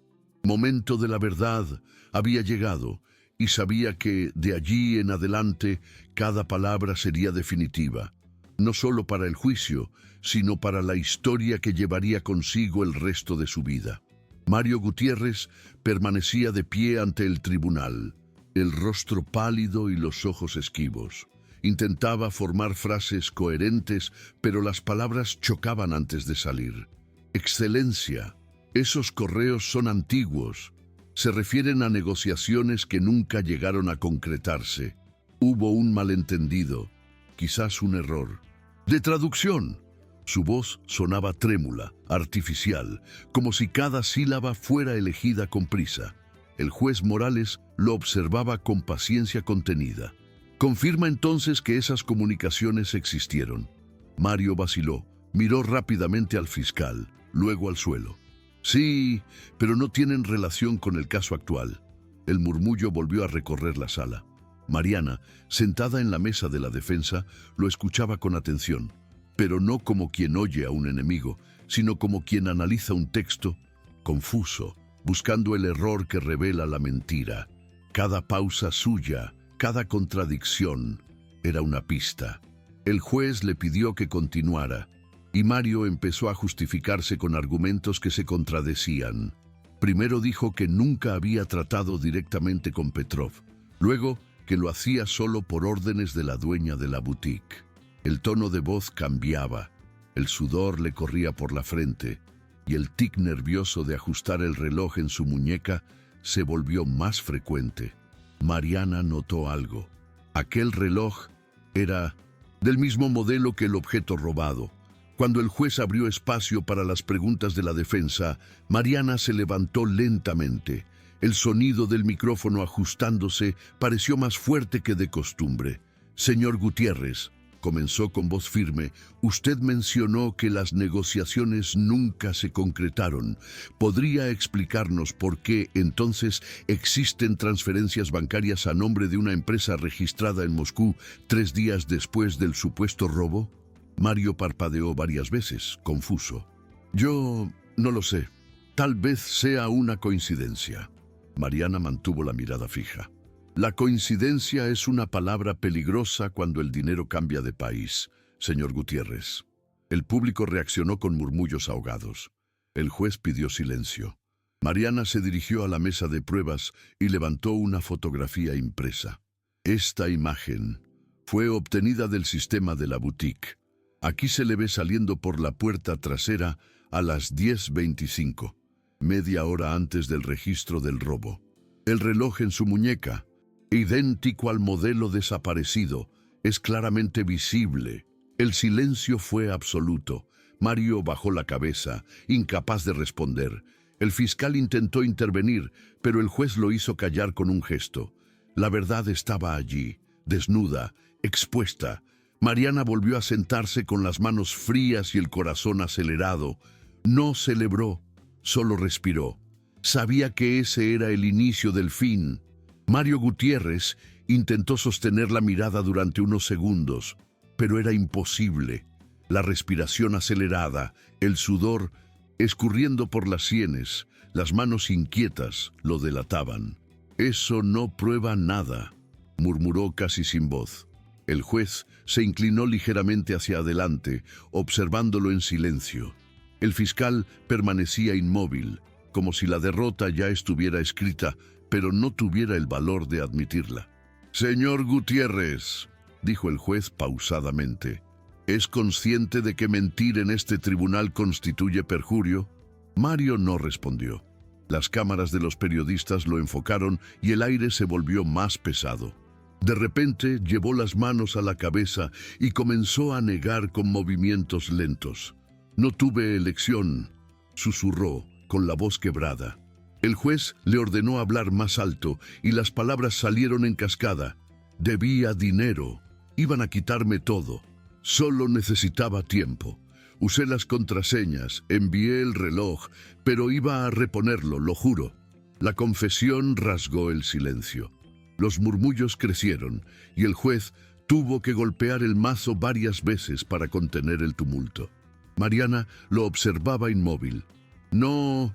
momento de la verdad había llegado y sabía que, de allí en adelante, cada palabra sería definitiva. No solo para el juicio, sino para la historia que llevaría consigo el resto de su vida. Mario Gutiérrez permanecía de pie ante el tribunal, el rostro pálido y los ojos esquivos. Intentaba formar frases coherentes, pero las palabras chocaban antes de salir. Excelencia, esos correos son antiguos. Se refieren a negociaciones que nunca llegaron a concretarse. Hubo un malentendido, quizás un error. De traducción. Su voz sonaba trémula, artificial, como si cada sílaba fuera elegida con prisa. El juez Morales lo observaba con paciencia contenida. Confirma entonces que esas comunicaciones existieron. Mario vaciló, miró rápidamente al fiscal, luego al suelo. Sí, pero no tienen relación con el caso actual. El murmullo volvió a recorrer la sala. Mariana, sentada en la mesa de la defensa, lo escuchaba con atención, pero no como quien oye a un enemigo, sino como quien analiza un texto confuso, buscando el error que revela la mentira. Cada pausa suya, cada contradicción, era una pista. El juez le pidió que continuara, y Mario empezó a justificarse con argumentos que se contradecían. Primero dijo que nunca había tratado directamente con Petrov, luego que lo hacía solo por órdenes de la dueña de la boutique. El tono de voz cambiaba, el sudor le corría por la frente, y el tic nervioso de ajustar el reloj en su muñeca se volvió más frecuente. Mariana notó algo. Aquel reloj era del mismo modelo que el objeto robado. Cuando el juez abrió espacio para las preguntas de la defensa, Mariana se levantó lentamente. El sonido del micrófono ajustándose pareció más fuerte que de costumbre. «Señor Gutiérrez», comenzó con voz firme, «usted mencionó que las negociaciones nunca se concretaron. ¿Podría explicarnos por qué entonces existen transferencias bancarias a nombre de una empresa registrada en Moscú 3 días después del supuesto robo?» Mario parpadeó varias veces, confuso. «Yo no lo sé. Tal vez sea una coincidencia». Mariana mantuvo la mirada fija. «La coincidencia es una palabra peligrosa cuando el dinero cambia de país, señor Gutiérrez». El público reaccionó con murmullos ahogados. El juez pidió silencio. Mariana se dirigió a la mesa de pruebas y levantó una fotografía impresa. Esta imagen fue obtenida del sistema de la boutique. Aquí se le ve saliendo por la puerta trasera a las 10:25, media hora antes del registro del robo. El reloj en su muñeca, idéntico al modelo desaparecido, es claramente visible. El silencio fue absoluto. Mario bajó la cabeza, incapaz de responder. El fiscal intentó intervenir, pero el juez lo hizo callar con un gesto. La verdad estaba allí, desnuda, expuesta. Mariana volvió a sentarse con las manos frías y el corazón acelerado. No celebró, solo respiró. Sabía que ese era el inicio del fin. Mario Gutiérrez intentó sostener la mirada durante unos segundos, pero era imposible. La respiración acelerada, el sudor escurriendo por las sienes, las manos inquietas lo delataban. «Eso no prueba nada», murmuró casi sin voz. El juez se inclinó ligeramente hacia adelante, observándolo en silencio. El fiscal permanecía inmóvil, como si la derrota ya estuviera escrita, pero no tuviera el valor de admitirla. «Señor Gutiérrez», dijo el juez pausadamente, «¿es consciente de que mentir en este tribunal constituye perjurio?» Mario no respondió. Las cámaras de los periodistas lo enfocaron y el aire se volvió más pesado. De repente llevó las manos a la cabeza y comenzó a negar con movimientos lentos. «No tuve elección», susurró con la voz quebrada. El juez le ordenó hablar más alto y las palabras salieron en cascada. «Debía dinero. Iban a quitarme todo. Solo necesitaba tiempo. Usé las contraseñas, envié el reloj, pero iba a reponerlo, lo juro». La confesión rasgó el silencio. Los murmullos crecieron y el juez tuvo que golpear el mazo varias veces para contener el tumulto. Mariana lo observaba inmóvil. No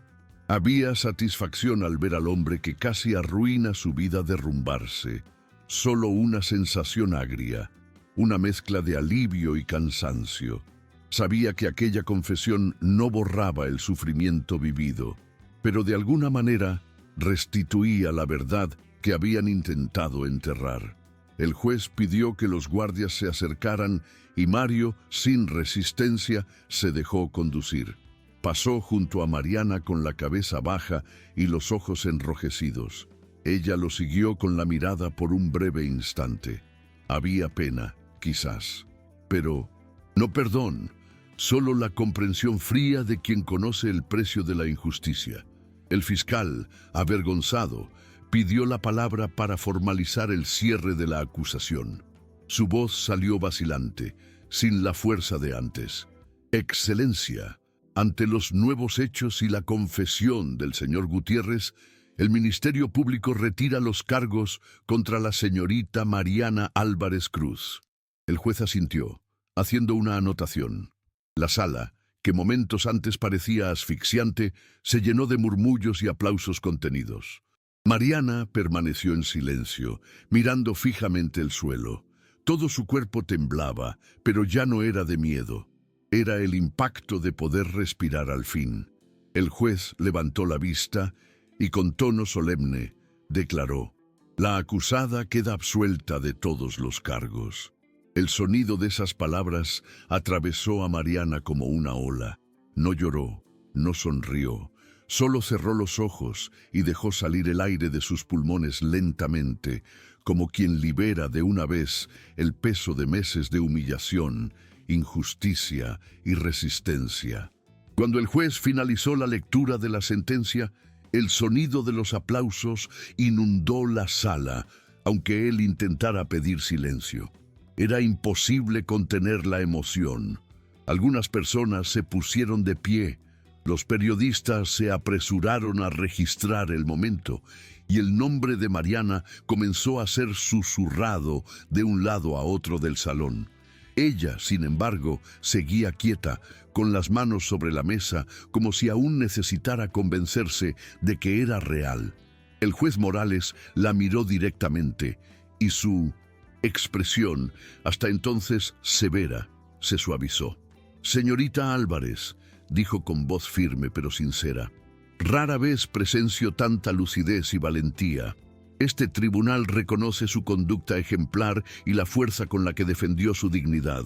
había satisfacción al ver al hombre que casi arruina su vida derrumbarse. Solo una sensación agria, una mezcla de alivio y cansancio. Sabía que aquella confesión no borraba el sufrimiento vivido, pero de alguna manera restituía la verdad que habían intentado enterrar. El juez pidió que los guardias se acercaran y Mario, sin resistencia, se dejó conducir. Pasó junto a Mariana con la cabeza baja y los ojos enrojecidos. Ella lo siguió con la mirada por un breve instante. Había pena, quizás, pero no perdón, solo la comprensión fría de quien conoce el precio de la injusticia. El fiscal, avergonzado, pidió la palabra para formalizar el cierre de la acusación. Su voz salió vacilante, sin la fuerza de antes. «Excelencia», Ante los nuevos hechos y la confesión del señor Gutiérrez, el Ministerio Público retira los cargos contra la señorita Mariana Álvarez Cruz. El juez asintió, haciendo una anotación. La sala, que momentos antes parecía asfixiante, se llenó de murmullos y aplausos contenidos. Mariana permaneció en silencio, mirando fijamente el suelo. Todo su cuerpo temblaba, pero ya no era de miedo. Era el impacto de poder respirar al fin. El juez levantó la vista y con tono solemne declaró: «La acusada queda absuelta de todos los cargos». El sonido de esas palabras atravesó a Mariana como una ola. No lloró, no sonrió, solo cerró los ojos y dejó salir el aire de sus pulmones lentamente, como quien libera de una vez el peso de meses de humillación, injusticia y resistencia. Cuando el juez finalizó la lectura de la sentencia, el sonido de los aplausos inundó la sala, aunque él intentara pedir silencio. Era imposible contener la emoción. Algunas personas se pusieron de pie, los periodistas se apresuraron a registrar el momento, y el nombre de Mariana comenzó a ser susurrado de un lado a otro del salón. Ella, sin embargo, seguía quieta, con las manos sobre la mesa, como si aún necesitara convencerse de que era real. El juez Morales la miró directamente, y su expresión, hasta entonces severa, se suavizó. «Señorita Álvarez», dijo con voz firme pero sincera, «rara vez presencio tanta lucidez y valentía. Este tribunal reconoce su conducta ejemplar y la fuerza con la que defendió su dignidad.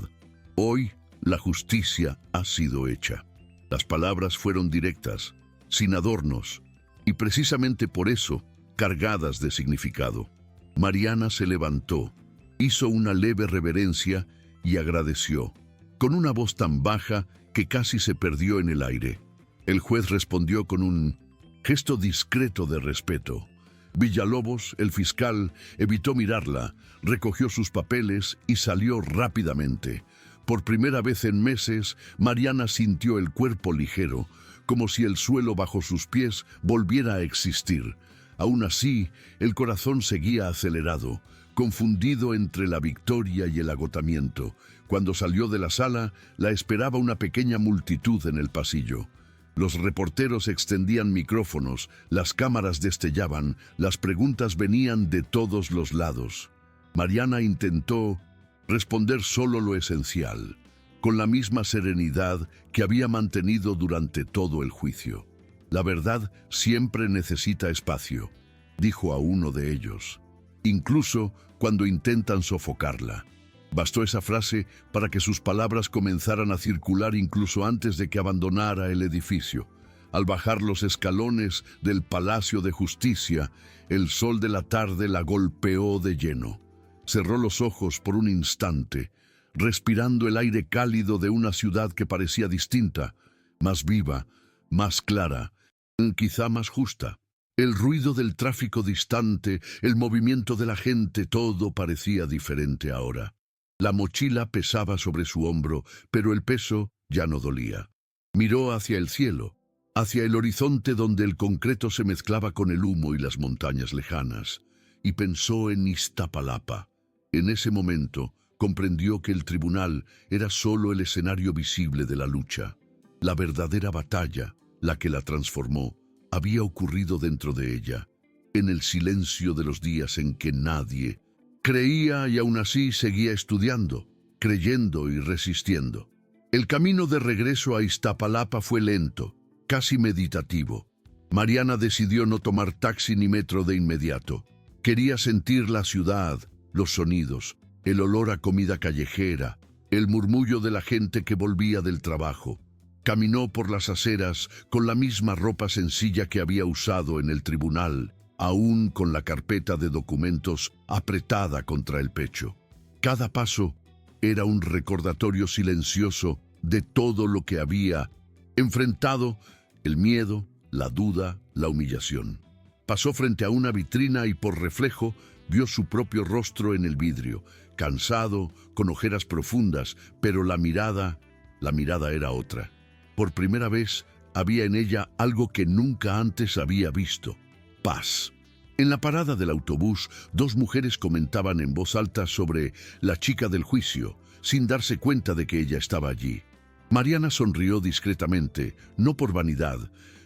Hoy, la justicia ha sido hecha». Las palabras fueron directas, sin adornos, y precisamente por eso, cargadas de significado. Mariana se levantó, hizo una leve reverencia y agradeció, con una voz tan baja que casi se perdió en el aire. El juez respondió con un gesto discreto de respeto. Villalobos, el fiscal, evitó mirarla, recogió sus papeles y salió rápidamente. Por primera vez en meses, Mariana sintió el cuerpo ligero, como si el suelo bajo sus pies volviera a existir. Aún así, el corazón seguía acelerado, confundido entre la victoria y el agotamiento. Cuando salió de la sala, la esperaba una pequeña multitud en el pasillo. Los reporteros extendían micrófonos, las cámaras destellaban, las preguntas venían de todos los lados. Mariana intentó responder solo lo esencial, con la misma serenidad que había mantenido durante todo el juicio. «La verdad siempre necesita espacio», dijo a uno de ellos, «incluso cuando intentan sofocarla». Bastó esa frase para que sus palabras comenzaran a circular incluso antes de que abandonara el edificio. Al bajar los escalones del Palacio de Justicia, el sol de la tarde la golpeó de lleno. Cerró los ojos por un instante, respirando el aire cálido de una ciudad que parecía distinta, más viva, más clara, quizá más justa. El ruido del tráfico distante, el movimiento de la gente, todo parecía diferente ahora. La mochila pesaba sobre su hombro, pero el peso ya no dolía. Miró hacia el cielo, hacia el horizonte donde el concreto se mezclaba con el humo y las montañas lejanas, y pensó en Iztapalapa. En ese momento comprendió que el tribunal era solo el escenario visible de la lucha. La verdadera batalla, la que la transformó, había ocurrido dentro de ella, en el silencio de los días en que nadie creía y aún así seguía estudiando, creyendo y resistiendo. El camino de regreso a Iztapalapa fue lento, casi meditativo. Mariana decidió no tomar taxi ni metro de inmediato. Quería sentir la ciudad, los sonidos, el olor a comida callejera, el murmullo de la gente que volvía del trabajo. Caminó por las aceras con la misma ropa sencilla que había usado en el tribunal, aún con la carpeta de documentos apretada contra el pecho. Cada paso era un recordatorio silencioso de todo lo que había enfrentado: el miedo, la duda, la humillación. Pasó frente a una vitrina y por reflejo vio su propio rostro en el vidrio, cansado, con ojeras profundas, pero la mirada era otra. Por primera vez había en ella algo que nunca antes había visto: paz. En la parada del autobús, dos mujeres comentaban en voz alta sobre la chica del juicio, sin darse cuenta de que ella estaba allí. Mariana sonrió discretamente, no por vanidad,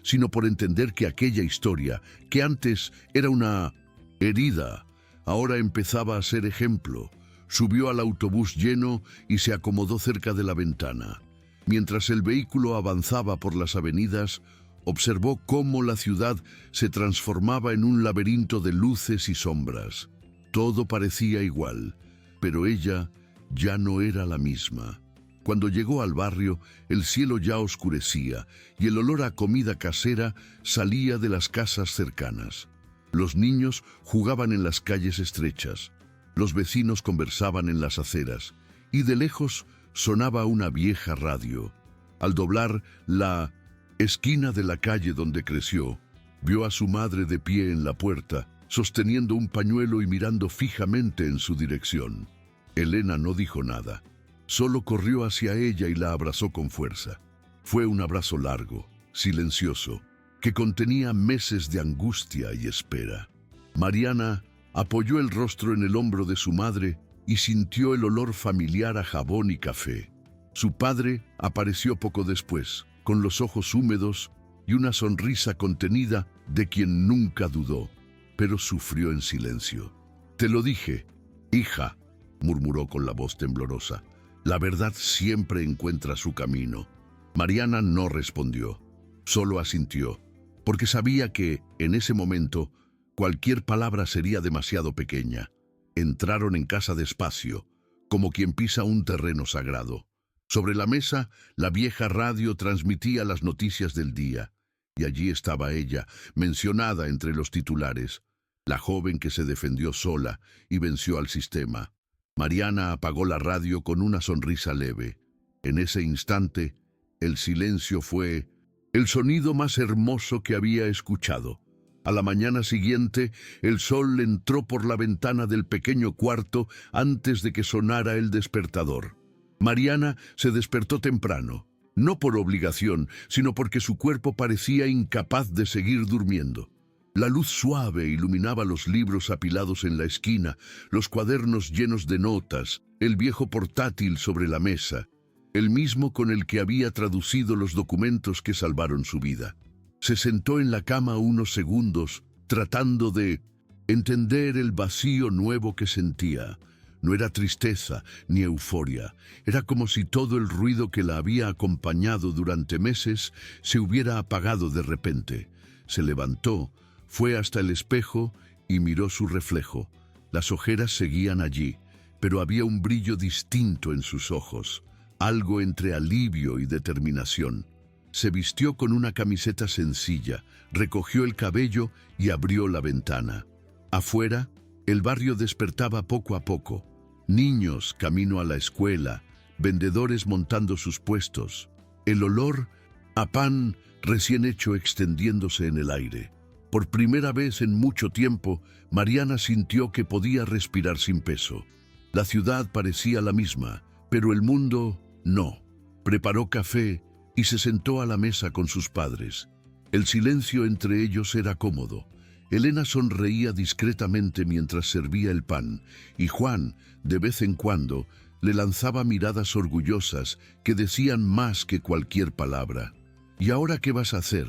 sino por entender que aquella historia, que antes era una herida, ahora empezaba a ser ejemplo. Subió al autobús lleno y se acomodó cerca de la ventana. Mientras el vehículo avanzaba por las avenidas, observó cómo la ciudad se transformaba en un laberinto de luces y sombras. Todo parecía igual, pero ella ya no era la misma. Cuando llegó al barrio, el cielo ya oscurecía y el olor a comida casera salía de las casas cercanas. Los niños jugaban en las calles estrechas, los vecinos conversaban en las aceras y de lejos sonaba una vieja radio. Al doblar la esquina de la calle donde creció, vio a su madre de pie en la puerta, sosteniendo un pañuelo y mirando fijamente en su dirección. Elena no dijo nada, solo corrió hacia ella y la abrazó con fuerza. Fue un abrazo largo, silencioso, que contenía meses de angustia y espera. Mariana apoyó el rostro en el hombro de su madre y sintió el olor familiar a jabón y café. Su padre apareció poco después, con los ojos húmedos y una sonrisa contenida de quien nunca dudó, pero sufrió en silencio. «Te lo dije, hija», murmuró con la voz temblorosa. «La verdad siempre encuentra su camino». Mariana no respondió, solo asintió, porque sabía que, en ese momento, cualquier palabra sería demasiado pequeña. Entraron en casa despacio, como quien pisa un terreno sagrado. Sobre la mesa, la vieja radio transmitía las noticias del día, y allí estaba ella, mencionada entre los titulares, la joven que se defendió sola y venció al sistema. Mariana apagó la radio con una sonrisa leve. En ese instante, el silencio fue el sonido más hermoso que había escuchado. A la mañana siguiente, el sol entró por la ventana del pequeño cuarto antes de que sonara el despertador. Mariana se despertó temprano, no por obligación, sino porque su cuerpo parecía incapaz de seguir durmiendo. La luz suave iluminaba los libros apilados en la esquina, los cuadernos llenos de notas, el viejo portátil sobre la mesa, el mismo con el que había traducido los documentos que salvaron su vida. Se sentó en la cama unos segundos, tratando de entender el vacío nuevo que sentía. No era tristeza ni euforia, era como si todo el ruido que la había acompañado durante meses se hubiera apagado de repente. Se levantó, fue hasta el espejo y miró su reflejo. Las ojeras seguían allí, pero había un brillo distinto en sus ojos, algo entre alivio y determinación. Se vistió con una camiseta sencilla, recogió el cabello y abrió la ventana. Afuera, el barrio despertaba poco a poco. Niños camino a la escuela, vendedores montando sus puestos. El olor a pan recién hecho extendiéndose en el aire. Por primera vez en mucho tiempo, Mariana sintió que podía respirar sin peso. La ciudad parecía la misma, pero el mundo no. Preparó café y se sentó a la mesa con sus padres. El silencio entre ellos era cómodo. Elena sonreía discretamente mientras servía el pan, y Juan, de vez en cuando, le lanzaba miradas orgullosas que decían más que cualquier palabra. «¿Y ahora qué vas a hacer?»,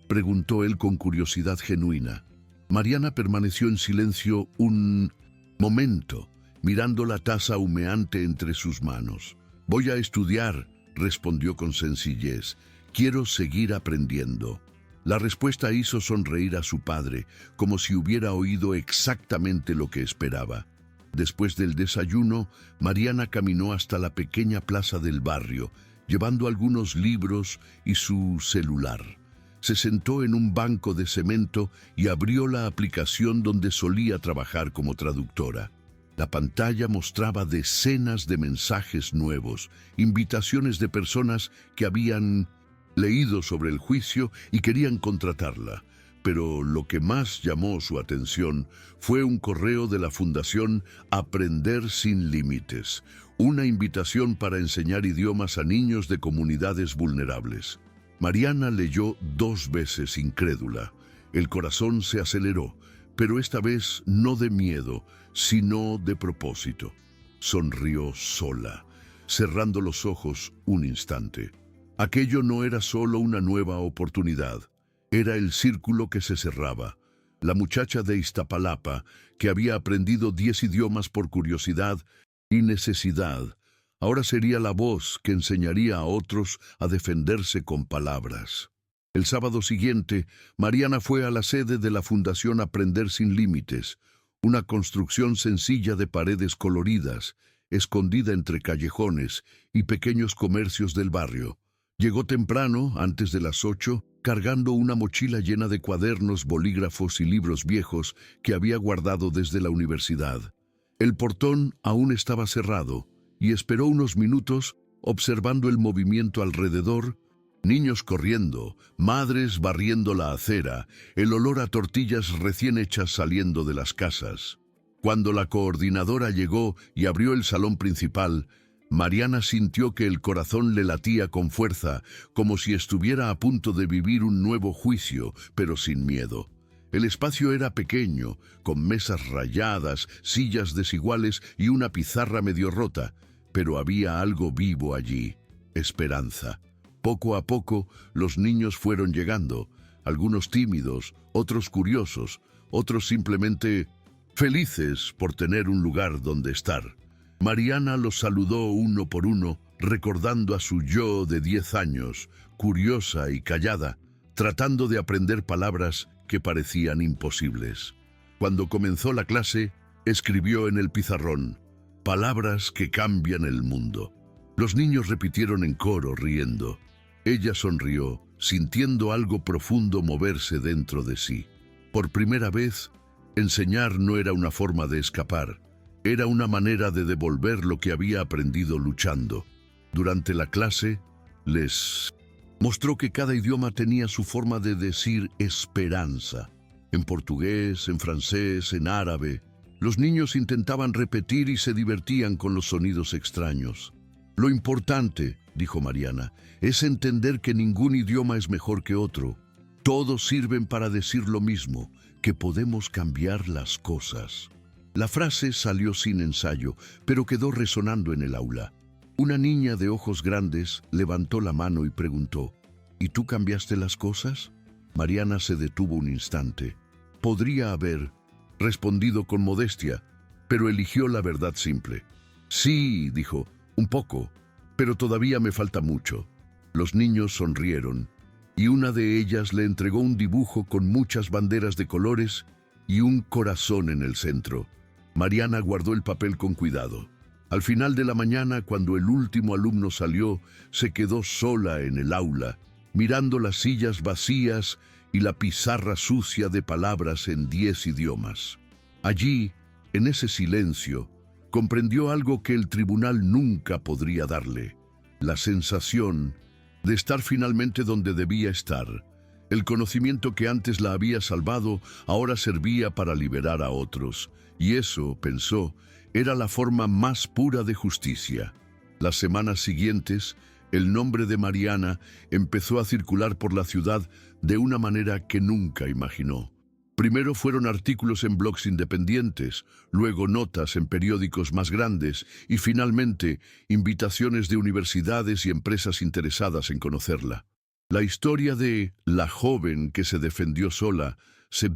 preguntó él con curiosidad genuina. Mariana permaneció en silencio un momento, mirando la taza humeante entre sus manos. «Voy a estudiar», respondió con sencillez. «Quiero seguir aprendiendo». La respuesta hizo sonreír a su padre, como si hubiera oído exactamente lo que esperaba. Después del desayuno, Mariana caminó hasta la pequeña plaza del barrio, llevando algunos libros y su celular. Se sentó en un banco de cemento y abrió la aplicación donde solía trabajar como traductora. La pantalla mostraba decenas de mensajes nuevos, invitaciones de personas que habían leído sobre el juicio y querían contratarla. Pero lo que más llamó su atención fue un correo de la Fundación Aprender Sin Límites, una invitación para enseñar idiomas a niños de comunidades vulnerables. Mariana leyó 2 veces incrédula. El corazón se aceleró, pero esta vez no de miedo, sino de propósito. Sonrió sola, cerrando los ojos un instante. Aquello no era solo una nueva oportunidad, era el círculo que se cerraba. La muchacha de Iztapalapa, que había aprendido 10 idiomas por curiosidad y necesidad, ahora sería la voz que enseñaría a otros a defenderse con palabras. El sábado siguiente, Mariana fue a la sede de la Fundación Aprender Sin Límites, una construcción sencilla de paredes coloridas, escondida entre callejones y pequeños comercios del barrio. Llegó temprano, antes de las 8, cargando una mochila llena de cuadernos, bolígrafos y libros viejos que había guardado desde la universidad. El portón aún estaba cerrado y esperó unos minutos observando el movimiento alrededor. Niños corriendo, madres barriendo la acera, el olor a tortillas recién hechas saliendo de las casas. Cuando la coordinadora llegó y abrió el salón principal, Mariana sintió que el corazón le latía con fuerza, como si estuviera a punto de vivir un nuevo juicio, pero sin miedo. El espacio era pequeño, con mesas rayadas, sillas desiguales y una pizarra medio rota, pero había algo vivo allí: esperanza. Poco a poco, los niños fueron llegando, algunos tímidos, otros curiosos, otros simplemente felices por tener un lugar donde estar. Mariana los saludó uno por uno, recordando a su yo de 10 años, curiosa y callada, tratando de aprender palabras que parecían imposibles. Cuando comenzó la clase, escribió en el pizarrón: palabras que cambian el mundo. Los niños repitieron en coro, riendo. Ella sonrió, sintiendo algo profundo moverse dentro de sí. Por primera vez, enseñar no era una forma de escapar, era una manera de devolver lo que había aprendido luchando. Durante la clase, les mostró que cada idioma tenía su forma de decir esperanza. En portugués, en francés, en árabe, los niños intentaban repetir y se divertían con los sonidos extraños. Lo importante, dijo Mariana, es entender que ningún idioma es mejor que otro. Todos sirven para decir lo mismo, que podemos cambiar las cosas. La frase salió sin ensayo, pero quedó resonando en el aula. Una niña de ojos grandes levantó la mano y preguntó: ¿y tú cambiaste las cosas? Mariana se detuvo un instante. Podría haber respondido con modestia, pero eligió la verdad simple. Sí, dijo, un poco, pero todavía me falta mucho. Los niños sonrieron, y una de ellas le entregó un dibujo con muchas banderas de colores y un corazón en el centro. Mariana guardó el papel con cuidado. Al final de la mañana, cuando el último alumno salió, se quedó sola en el aula, mirando las sillas vacías y la pizarra sucia de palabras en 10 idiomas. Allí, en ese silencio, comprendió algo que el tribunal nunca podría darle: la sensación de estar finalmente donde debía estar. El conocimiento que antes la había salvado ahora servía para liberar a otros, y eso, pensó, era la forma más pura de justicia. Las semanas siguientes, el nombre de Mariana empezó a circular por la ciudad de una manera que nunca imaginó. Primero fueron artículos en blogs independientes, luego notas en periódicos más grandes y finalmente invitaciones de universidades y empresas interesadas en conocerla. La historia de la joven que se defendió sola se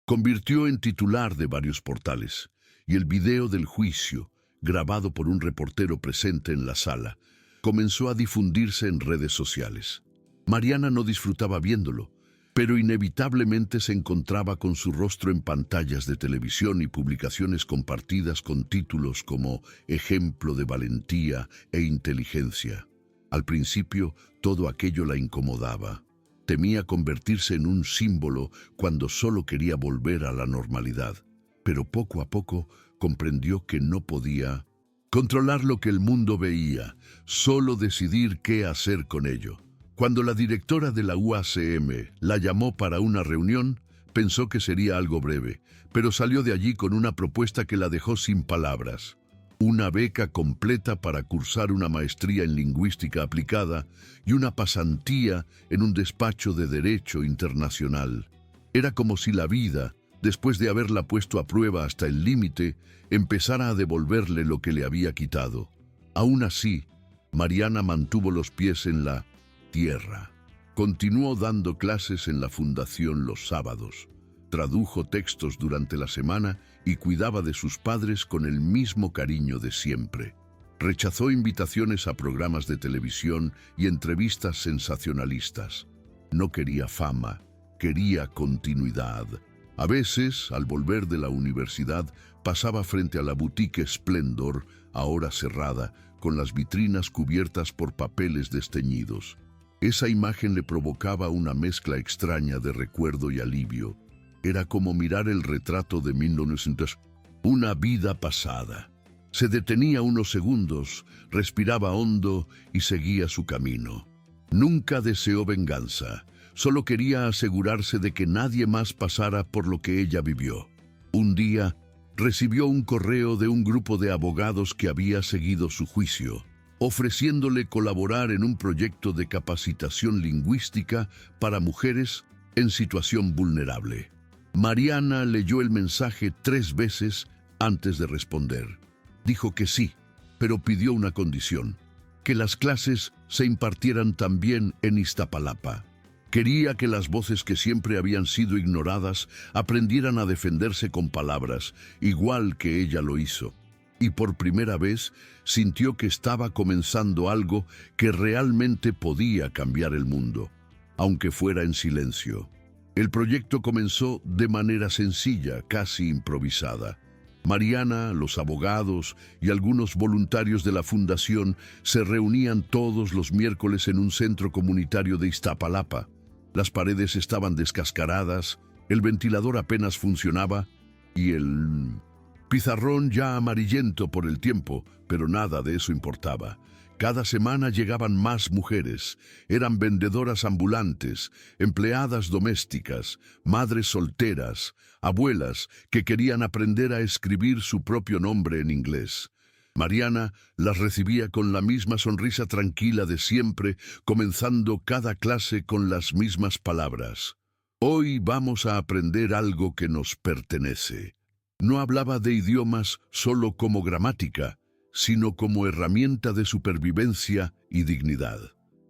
convirtió en titular de varios portales, y el video del juicio, grabado por un reportero presente en la sala, comenzó a difundirse en redes sociales. Mariana no disfrutaba viéndolo, pero inevitablemente se encontraba con su rostro en pantallas de televisión y publicaciones compartidas con títulos como ejemplo de valentía e inteligencia. Al principio, todo aquello la incomodaba. Temía convertirse en un símbolo cuando solo quería volver a la normalidad. Pero poco a poco comprendió que no podía controlar lo que el mundo veía, solo decidir qué hacer con ello. Cuando la directora de la UACM la llamó para una reunión, pensó que sería algo breve, pero salió de allí con una propuesta que la dejó sin palabras. una beca completa para cursar una maestría en lingüística aplicada y una pasantía en un despacho de derecho internacional. Era como si la vida, después de haberla puesto a prueba hasta el límite, empezara a devolverle lo que le había quitado. Aún así, Mariana mantuvo los pies en la tierra. Continuó dando clases en la fundación los sábados. Tradujo textos durante la semana y cuidaba de sus padres con el mismo cariño de siempre. Rechazó invitaciones a programas de televisión y entrevistas sensacionalistas. No quería fama, quería continuidad. A veces, al volver de la universidad, pasaba frente a la boutique Splendor, ahora cerrada, con las vitrinas cubiertas por papeles desteñidos. Esa imagen le provocaba una mezcla extraña de recuerdo y alivio. Era como mirar el retrato de 1900, una vida pasada. Se detenía unos segundos, respiraba hondo y seguía su camino. Nunca deseó venganza, solo quería asegurarse de que nadie más pasara por lo que ella vivió. Un día, recibió un correo de un grupo de abogados que había seguido su juicio, ofreciéndole colaborar en un proyecto de capacitación lingüística para mujeres en situación vulnerable. Mariana leyó el mensaje 3 veces antes de responder. Dijo que sí, pero pidió una condición: que las clases se impartieran también en Iztapalapa. Quería que las voces que siempre habían sido ignoradas aprendieran a defenderse con palabras, igual que ella lo hizo. Y por primera vez sintió que estaba comenzando algo que realmente podía cambiar el mundo, aunque fuera en silencio. El proyecto comenzó de manera sencilla, casi improvisada. Mariana, los abogados y algunos voluntarios de la fundación se reunían todos los miércoles en un centro comunitario de Iztapalapa. Las paredes estaban descascaradas, el ventilador apenas funcionaba y el pizarrón ya amarillento por el tiempo, pero nada de eso importaba. Cada semana llegaban más mujeres. Eran vendedoras ambulantes, empleadas domésticas, madres solteras, abuelas que querían aprender a escribir su propio nombre en inglés. Mariana las recibía con la misma sonrisa tranquila de siempre, comenzando cada clase con las mismas palabras. Hoy vamos a aprender algo que nos pertenece. No hablaba de idiomas solo como gramática, sino como herramienta de supervivencia y dignidad.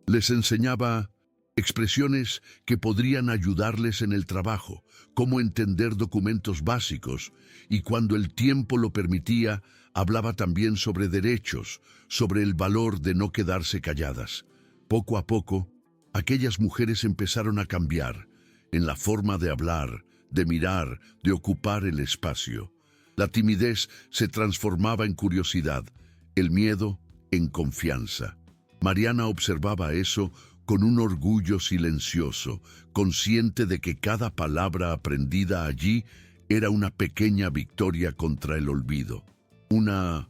Les enseñaba expresiones que podrían ayudarles en el trabajo, cómo entender documentos básicos, y cuando el tiempo lo permitía, hablaba también sobre derechos, sobre el valor de no quedarse calladas. Poco a poco, aquellas mujeres empezaron a cambiar en la forma de hablar, de mirar, de ocupar el espacio. La timidez se transformaba en curiosidad, el miedo en confianza. Mariana observaba eso con un orgullo silencioso, consciente de que cada palabra aprendida allí era una pequeña victoria contra el olvido. Una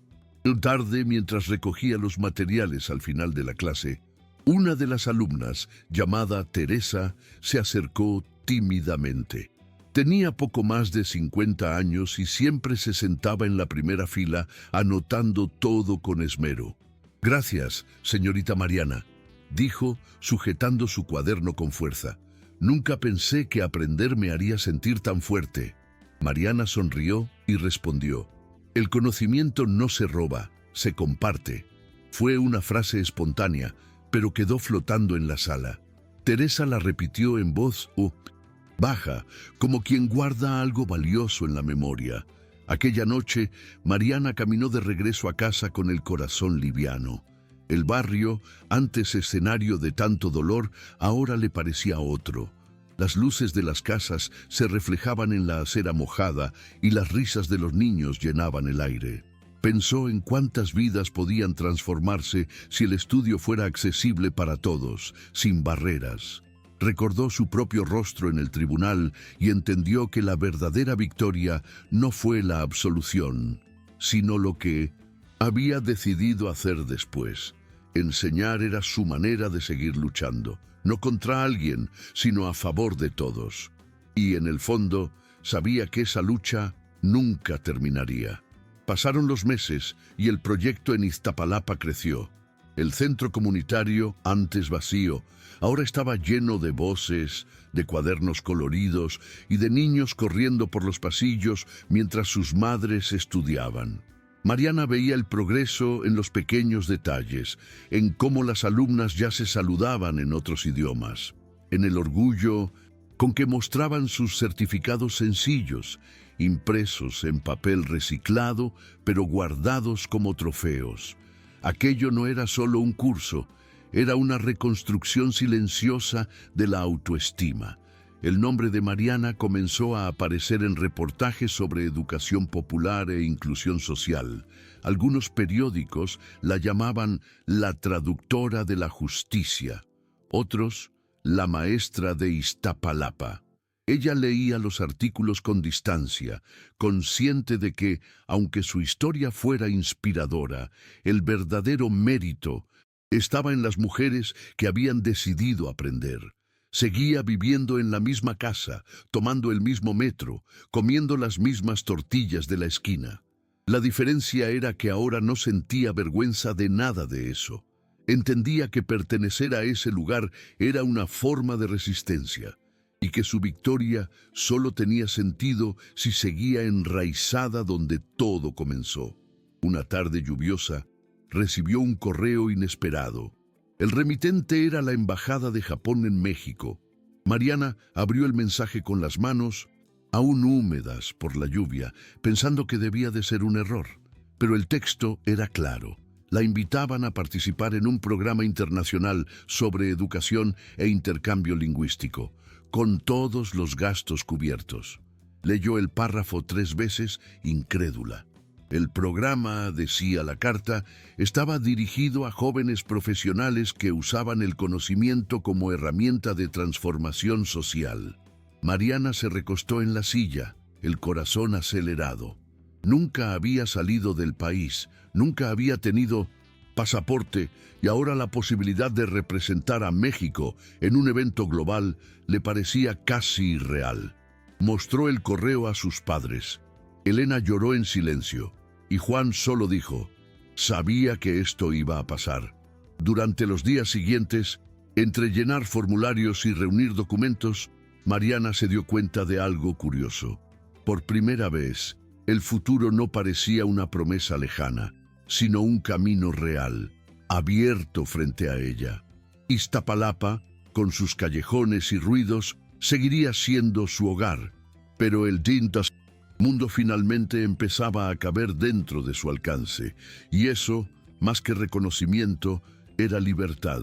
tarde, mientras recogía los materiales al final de la clase, una de las alumnas, llamada Teresa, se acercó tímidamente. Tenía poco más de 50 años y siempre se sentaba en la primera fila, anotando todo con esmero. «Gracias, señorita Mariana», dijo, sujetando su cuaderno con fuerza. «Nunca pensé que aprender me haría sentir tan fuerte». Mariana sonrió y respondió: «El conocimiento no se roba, se comparte». Fue una frase espontánea, pero quedó flotando en la sala. Teresa la repitió en voz baja, como quien guarda algo valioso en la memoria. Aquella noche, Mariana caminó de regreso a casa con el corazón liviano. El barrio, antes escenario de tanto dolor, ahora le parecía otro. Las luces de las casas se reflejaban en la acera mojada y las risas de los niños llenaban el aire. Pensó en cuántas vidas podían transformarse si el estudio fuera accesible para todos, sin barreras. Recordó su propio rostro en el tribunal y entendió que la verdadera victoria no fue la absolución, sino lo que había decidido hacer después. Enseñar era su manera de seguir luchando, no contra alguien, sino a favor de todos. Y en el fondo, sabía que esa lucha nunca terminaría. Pasaron los meses y el proyecto en Iztapalapa creció. El centro comunitario, antes vacío, ahora estaba lleno de voces, de cuadernos coloridos y de niños corriendo por los pasillos mientras sus madres estudiaban. Mariana veía el progreso en los pequeños detalles, en cómo las alumnas ya se saludaban en otros idiomas, en el orgullo con que mostraban sus certificados sencillos, impresos en papel reciclado, pero guardados como trofeos. Aquello no era solo un curso, era una reconstrucción silenciosa de la autoestima. El nombre de Mariana comenzó a aparecer en reportajes sobre educación popular e inclusión social. Algunos periódicos la llamaban la traductora de la justicia, otros la maestra de Iztapalapa. Ella leía los artículos con distancia, consciente de que, aunque su historia fuera inspiradora, el verdadero mérito estaba en las mujeres que habían decidido aprender. Seguía viviendo en la misma casa, tomando el mismo metro, comiendo las mismas tortillas de la esquina. La diferencia era que ahora no sentía vergüenza de nada de eso. Entendía que pertenecer a ese lugar era una forma de resistencia y que su victoria solo tenía sentido si seguía enraizada donde todo comenzó. Una tarde lluviosa, recibió un correo inesperado. El remitente era la Embajada de Japón en México. Mariana abrió el mensaje con las manos, aún húmedas por la lluvia, pensando que debía de ser un error. Pero el texto era claro. La invitaban a participar en un programa internacional sobre educación e intercambio lingüístico, con todos los gastos cubiertos. Leyó el párrafo 3 veces, incrédula. El programa, decía la carta, estaba dirigido a jóvenes profesionales que usaban el conocimiento como herramienta de transformación social. Mariana se recostó en la silla, el corazón acelerado. Nunca había salido del país, nunca había tenido pasaporte y ahora la posibilidad de representar a México en un evento global le parecía casi irreal. Mostró el correo a sus padres. Elena lloró en silencio y Juan solo dijo, sabía que esto iba a pasar. Durante los días siguientes, entre llenar formularios y reunir documentos, Mariana se dio cuenta de algo curioso. Por primera vez, el futuro no parecía una promesa lejana, sino un camino real, abierto frente a ella. Iztapalapa, con sus callejones y ruidos, seguiría siendo su hogar, pero el mundo finalmente empezaba a caber dentro de su alcance, y eso, más que reconocimiento, era libertad.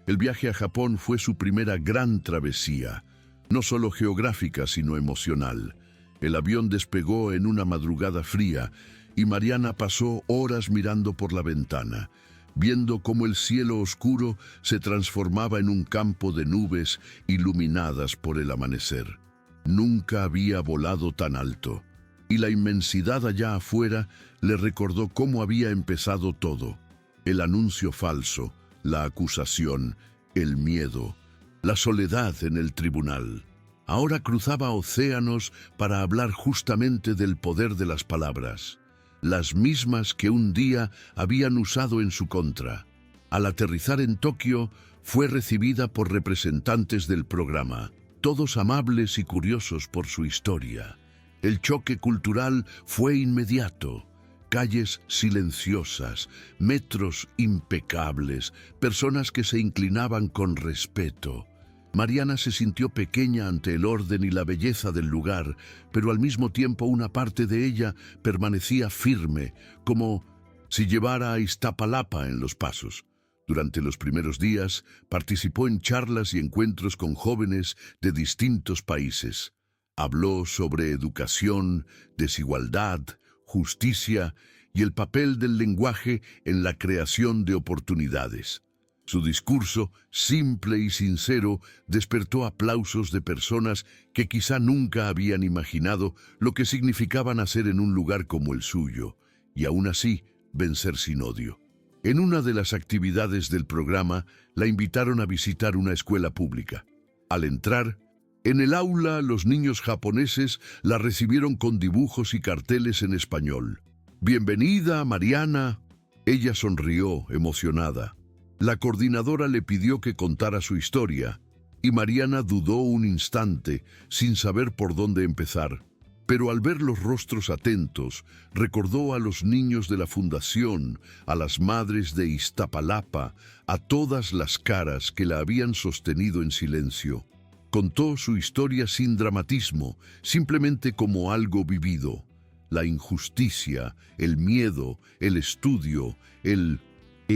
El viaje a Japón fue su primera gran travesía, no solo geográfica, sino emocional. El avión despegó en una madrugada fría, y Mariana pasó horas mirando por la ventana, viendo cómo el cielo oscuro se transformaba en un campo de nubes iluminadas por el amanecer. Nunca había volado tan alto, y la inmensidad allá afuera le recordó cómo había empezado todo. El anuncio falso, la acusación, el miedo, la soledad en el tribunal. Ahora cruzaba océanos para hablar justamente del poder de las palabras, las mismas que un día habían usado en su contra. Al aterrizar en Tokio, fue recibida por representantes del programa, todos amables y curiosos por su historia. El choque cultural fue inmediato. Calles silenciosas, metros impecables, personas que se inclinaban con respeto. Mariana se sintió pequeña ante el orden y la belleza del lugar, pero al mismo tiempo una parte de ella permanecía firme, como si llevara a Iztapalapa en los pasos. Durante los primeros días participó en charlas y encuentros con jóvenes de distintos países. Habló sobre educación, desigualdad, justicia y el papel del lenguaje en la creación de oportunidades. Su discurso, simple y sincero, despertó aplausos de personas que quizá nunca habían imaginado lo que significaba nacer en un lugar como el suyo, y aún así vencer sin odio. En una de las actividades del programa, la invitaron a visitar una escuela pública. Al entrar, en el aula los niños japoneses la recibieron con dibujos y carteles en español. Bienvenida, Mariana. Ella sonrió, emocionada. La coordinadora le pidió que contara su historia, y Mariana dudó un instante, sin saber por dónde empezar. Pero al ver los rostros atentos, recordó a los niños de la fundación, a las madres de Iztapalapa, a todas las caras que la habían sostenido en silencio. Contó su historia sin dramatismo, simplemente como algo vivido. La injusticia, el miedo, el estudio, el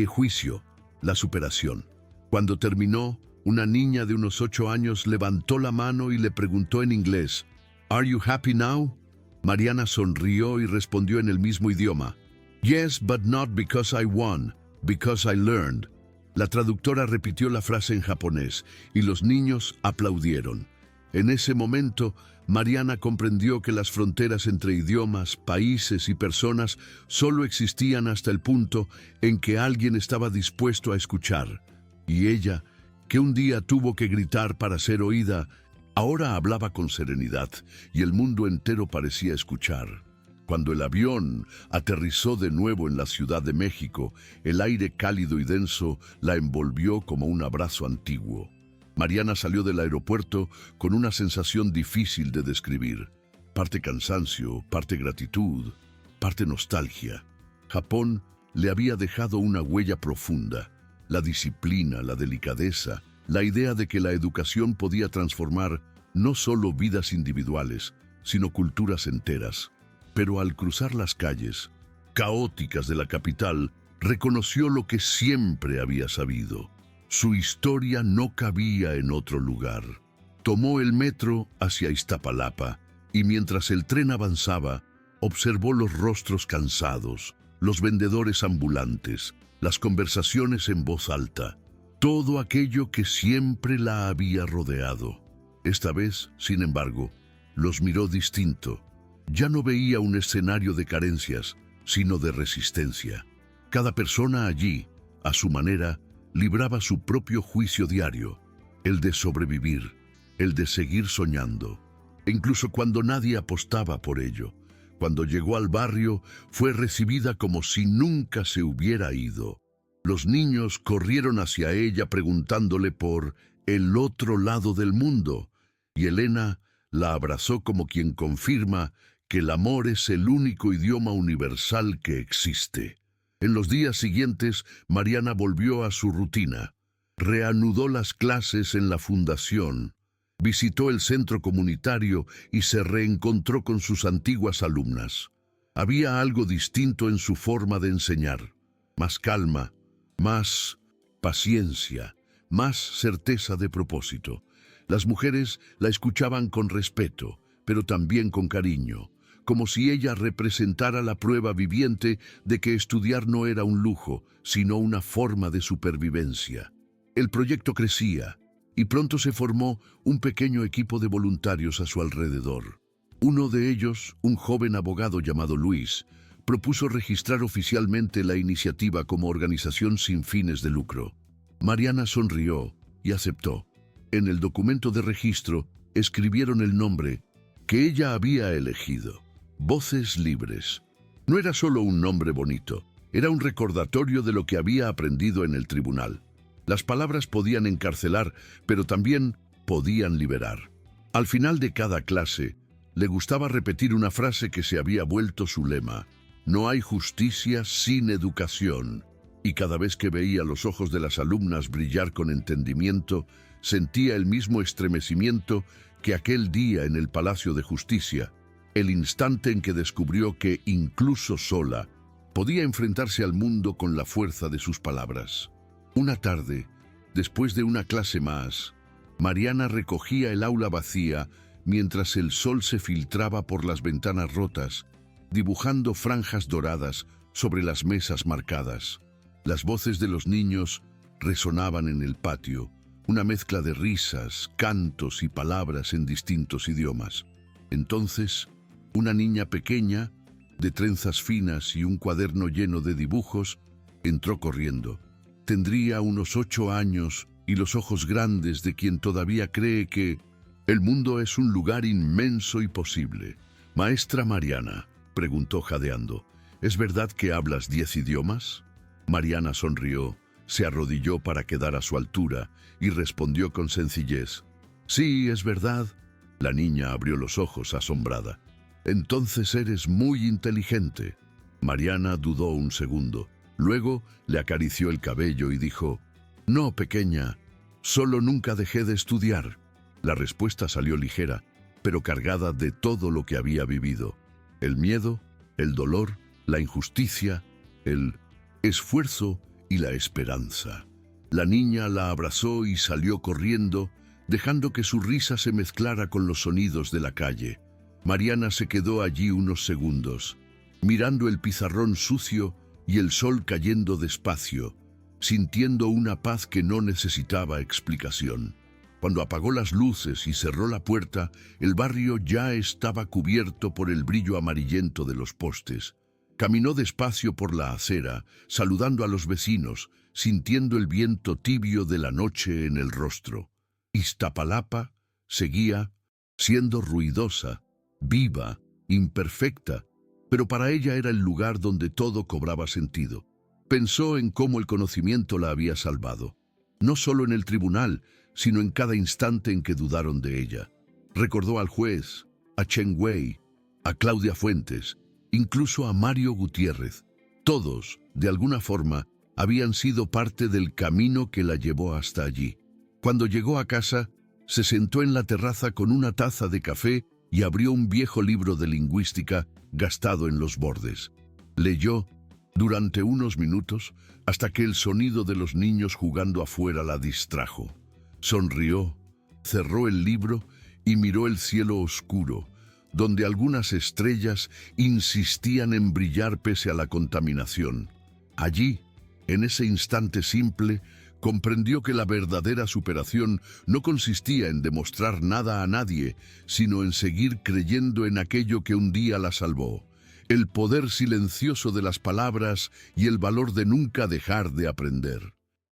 juicio, la superación. Cuando terminó, una niña de unos 8 años levantó la mano y le preguntó en inglés, "Are you happy now?" Mariana sonrió y respondió en el mismo idioma, "Yes, but not because I won, because I learned." La traductora repitió la frase en japonés y los niños aplaudieron. En ese momento, Mariana comprendió que las fronteras entre idiomas, países y personas solo existían hasta el punto en que alguien estaba dispuesto a escuchar. Y ella, que un día tuvo que gritar para ser oída, ahora hablaba con serenidad y el mundo entero parecía escuchar. Cuando el avión aterrizó de nuevo en la Ciudad de México, el aire cálido y denso la envolvió como un abrazo antiguo. Mariana salió del aeropuerto con una sensación difícil de describir. Parte cansancio, parte gratitud, parte nostalgia. Japón le había dejado una huella profunda. La disciplina, la delicadeza, la idea de que la educación podía transformar no solo vidas individuales, sino culturas enteras. Pero al cruzar las calles, caóticas de la capital, reconoció lo que siempre había sabido. Su historia no cabía en otro lugar. Tomó el metro hacia Iztapalapa y mientras el tren avanzaba, observó los rostros cansados, los vendedores ambulantes, las conversaciones en voz alta, todo aquello que siempre la había rodeado. Esta vez, sin embargo, los miró distinto. Ya no veía un escenario de carencias, sino de resistencia. Cada persona allí, a su manera, libraba su propio juicio diario, el de sobrevivir, el de seguir soñando. E incluso cuando nadie apostaba por ello, cuando llegó al barrio, fue recibida como si nunca se hubiera ido. Los niños corrieron hacia ella preguntándole por el otro lado del mundo, y Elena la abrazó como quien confirma que el amor es el único idioma universal que existe. En los días siguientes, Mariana volvió a su rutina. Reanudó las clases en la fundación, visitó el centro comunitario y se reencontró con sus antiguas alumnas. Había algo distinto en su forma de enseñar. Más calma, más paciencia, más certeza de propósito. Las mujeres la escuchaban con respeto, pero también con cariño, como si ella representara la prueba viviente de que estudiar no era un lujo, sino una forma de supervivencia. El proyecto crecía, y pronto se formó un pequeño equipo de voluntarios a su alrededor. Uno de ellos, un joven abogado llamado Luis, propuso registrar oficialmente la iniciativa como organización sin fines de lucro. Mariana sonrió y aceptó. En el documento de registro escribieron el nombre que ella había elegido. Voces Libres. No era solo un nombre bonito, era un recordatorio de lo que había aprendido en el tribunal. Las palabras podían encarcelar, pero también podían liberar. Al final de cada clase, le gustaba repetir una frase que se había vuelto su lema: no hay justicia sin educación. Y cada vez que veía los ojos de las alumnas brillar con entendimiento, sentía el mismo estremecimiento que aquel día en el Palacio de Justicia, el instante en que descubrió que, incluso sola, podía enfrentarse al mundo con la fuerza de sus palabras. Una tarde, después de una clase más, Mariana recogía el aula vacía mientras el sol se filtraba por las ventanas rotas, dibujando franjas doradas sobre las mesas marcadas. Las voces de los niños resonaban en el patio, una mezcla de risas, cantos y palabras en distintos idiomas. Entonces, una niña pequeña, de trenzas finas y un cuaderno lleno de dibujos, entró corriendo. Tendría unos 8 años y los ojos grandes de quien todavía cree que el mundo es un lugar inmenso y posible. «Maestra Mariana», preguntó jadeando, ¿Es verdad que hablas 10 idiomas? Mariana sonrió, se arrodilló para quedar a su altura y respondió con sencillez. Sí, es verdad. La niña abrió los ojos asombrada. Entonces eres muy inteligente. Mariana dudó un segundo. Luego le acarició el cabello y dijo, no, pequeña, solo nunca dejé de estudiar. La respuesta salió ligera, pero cargada de todo lo que había vivido. El miedo, el dolor, la injusticia, el esfuerzo y la esperanza. La niña la abrazó y salió corriendo, dejando que su risa se mezclara con los sonidos de la calle. Mariana se quedó allí unos segundos, mirando el pizarrón sucio y el sol cayendo despacio, sintiendo una paz que no necesitaba explicación. Cuando apagó las luces y cerró la puerta, el barrio ya estaba cubierto por el brillo amarillento de los postes. Caminó despacio por la acera, saludando a los vecinos, sintiendo el viento tibio de la noche en el rostro. Iztapalapa seguía siendo ruidosa, viva, imperfecta, pero para ella era el lugar donde todo cobraba sentido. Pensó en cómo el conocimiento la había salvado, no solo en el tribunal, sino en cada instante en que dudaron de ella. Recordó al juez, a Chen Wei, a Claudia Fuentes, incluso a Mario Gutiérrez. Todos, de alguna forma, habían sido parte del camino que la llevó hasta allí. Cuando llegó a casa, se sentó en la terraza con una taza de café y abrió un viejo libro de lingüística gastado en los bordes. Leyó durante unos minutos hasta que el sonido de los niños jugando afuera la distrajo. Sonrió, cerró el libro y miró el cielo oscuro, donde algunas estrellas insistían en brillar pese a la contaminación. Allí, en ese instante simple, comprendió que la verdadera superación no consistía en demostrar nada a nadie, sino en seguir creyendo en aquello que un día la salvó, el poder silencioso de las palabras y el valor de nunca dejar de aprender.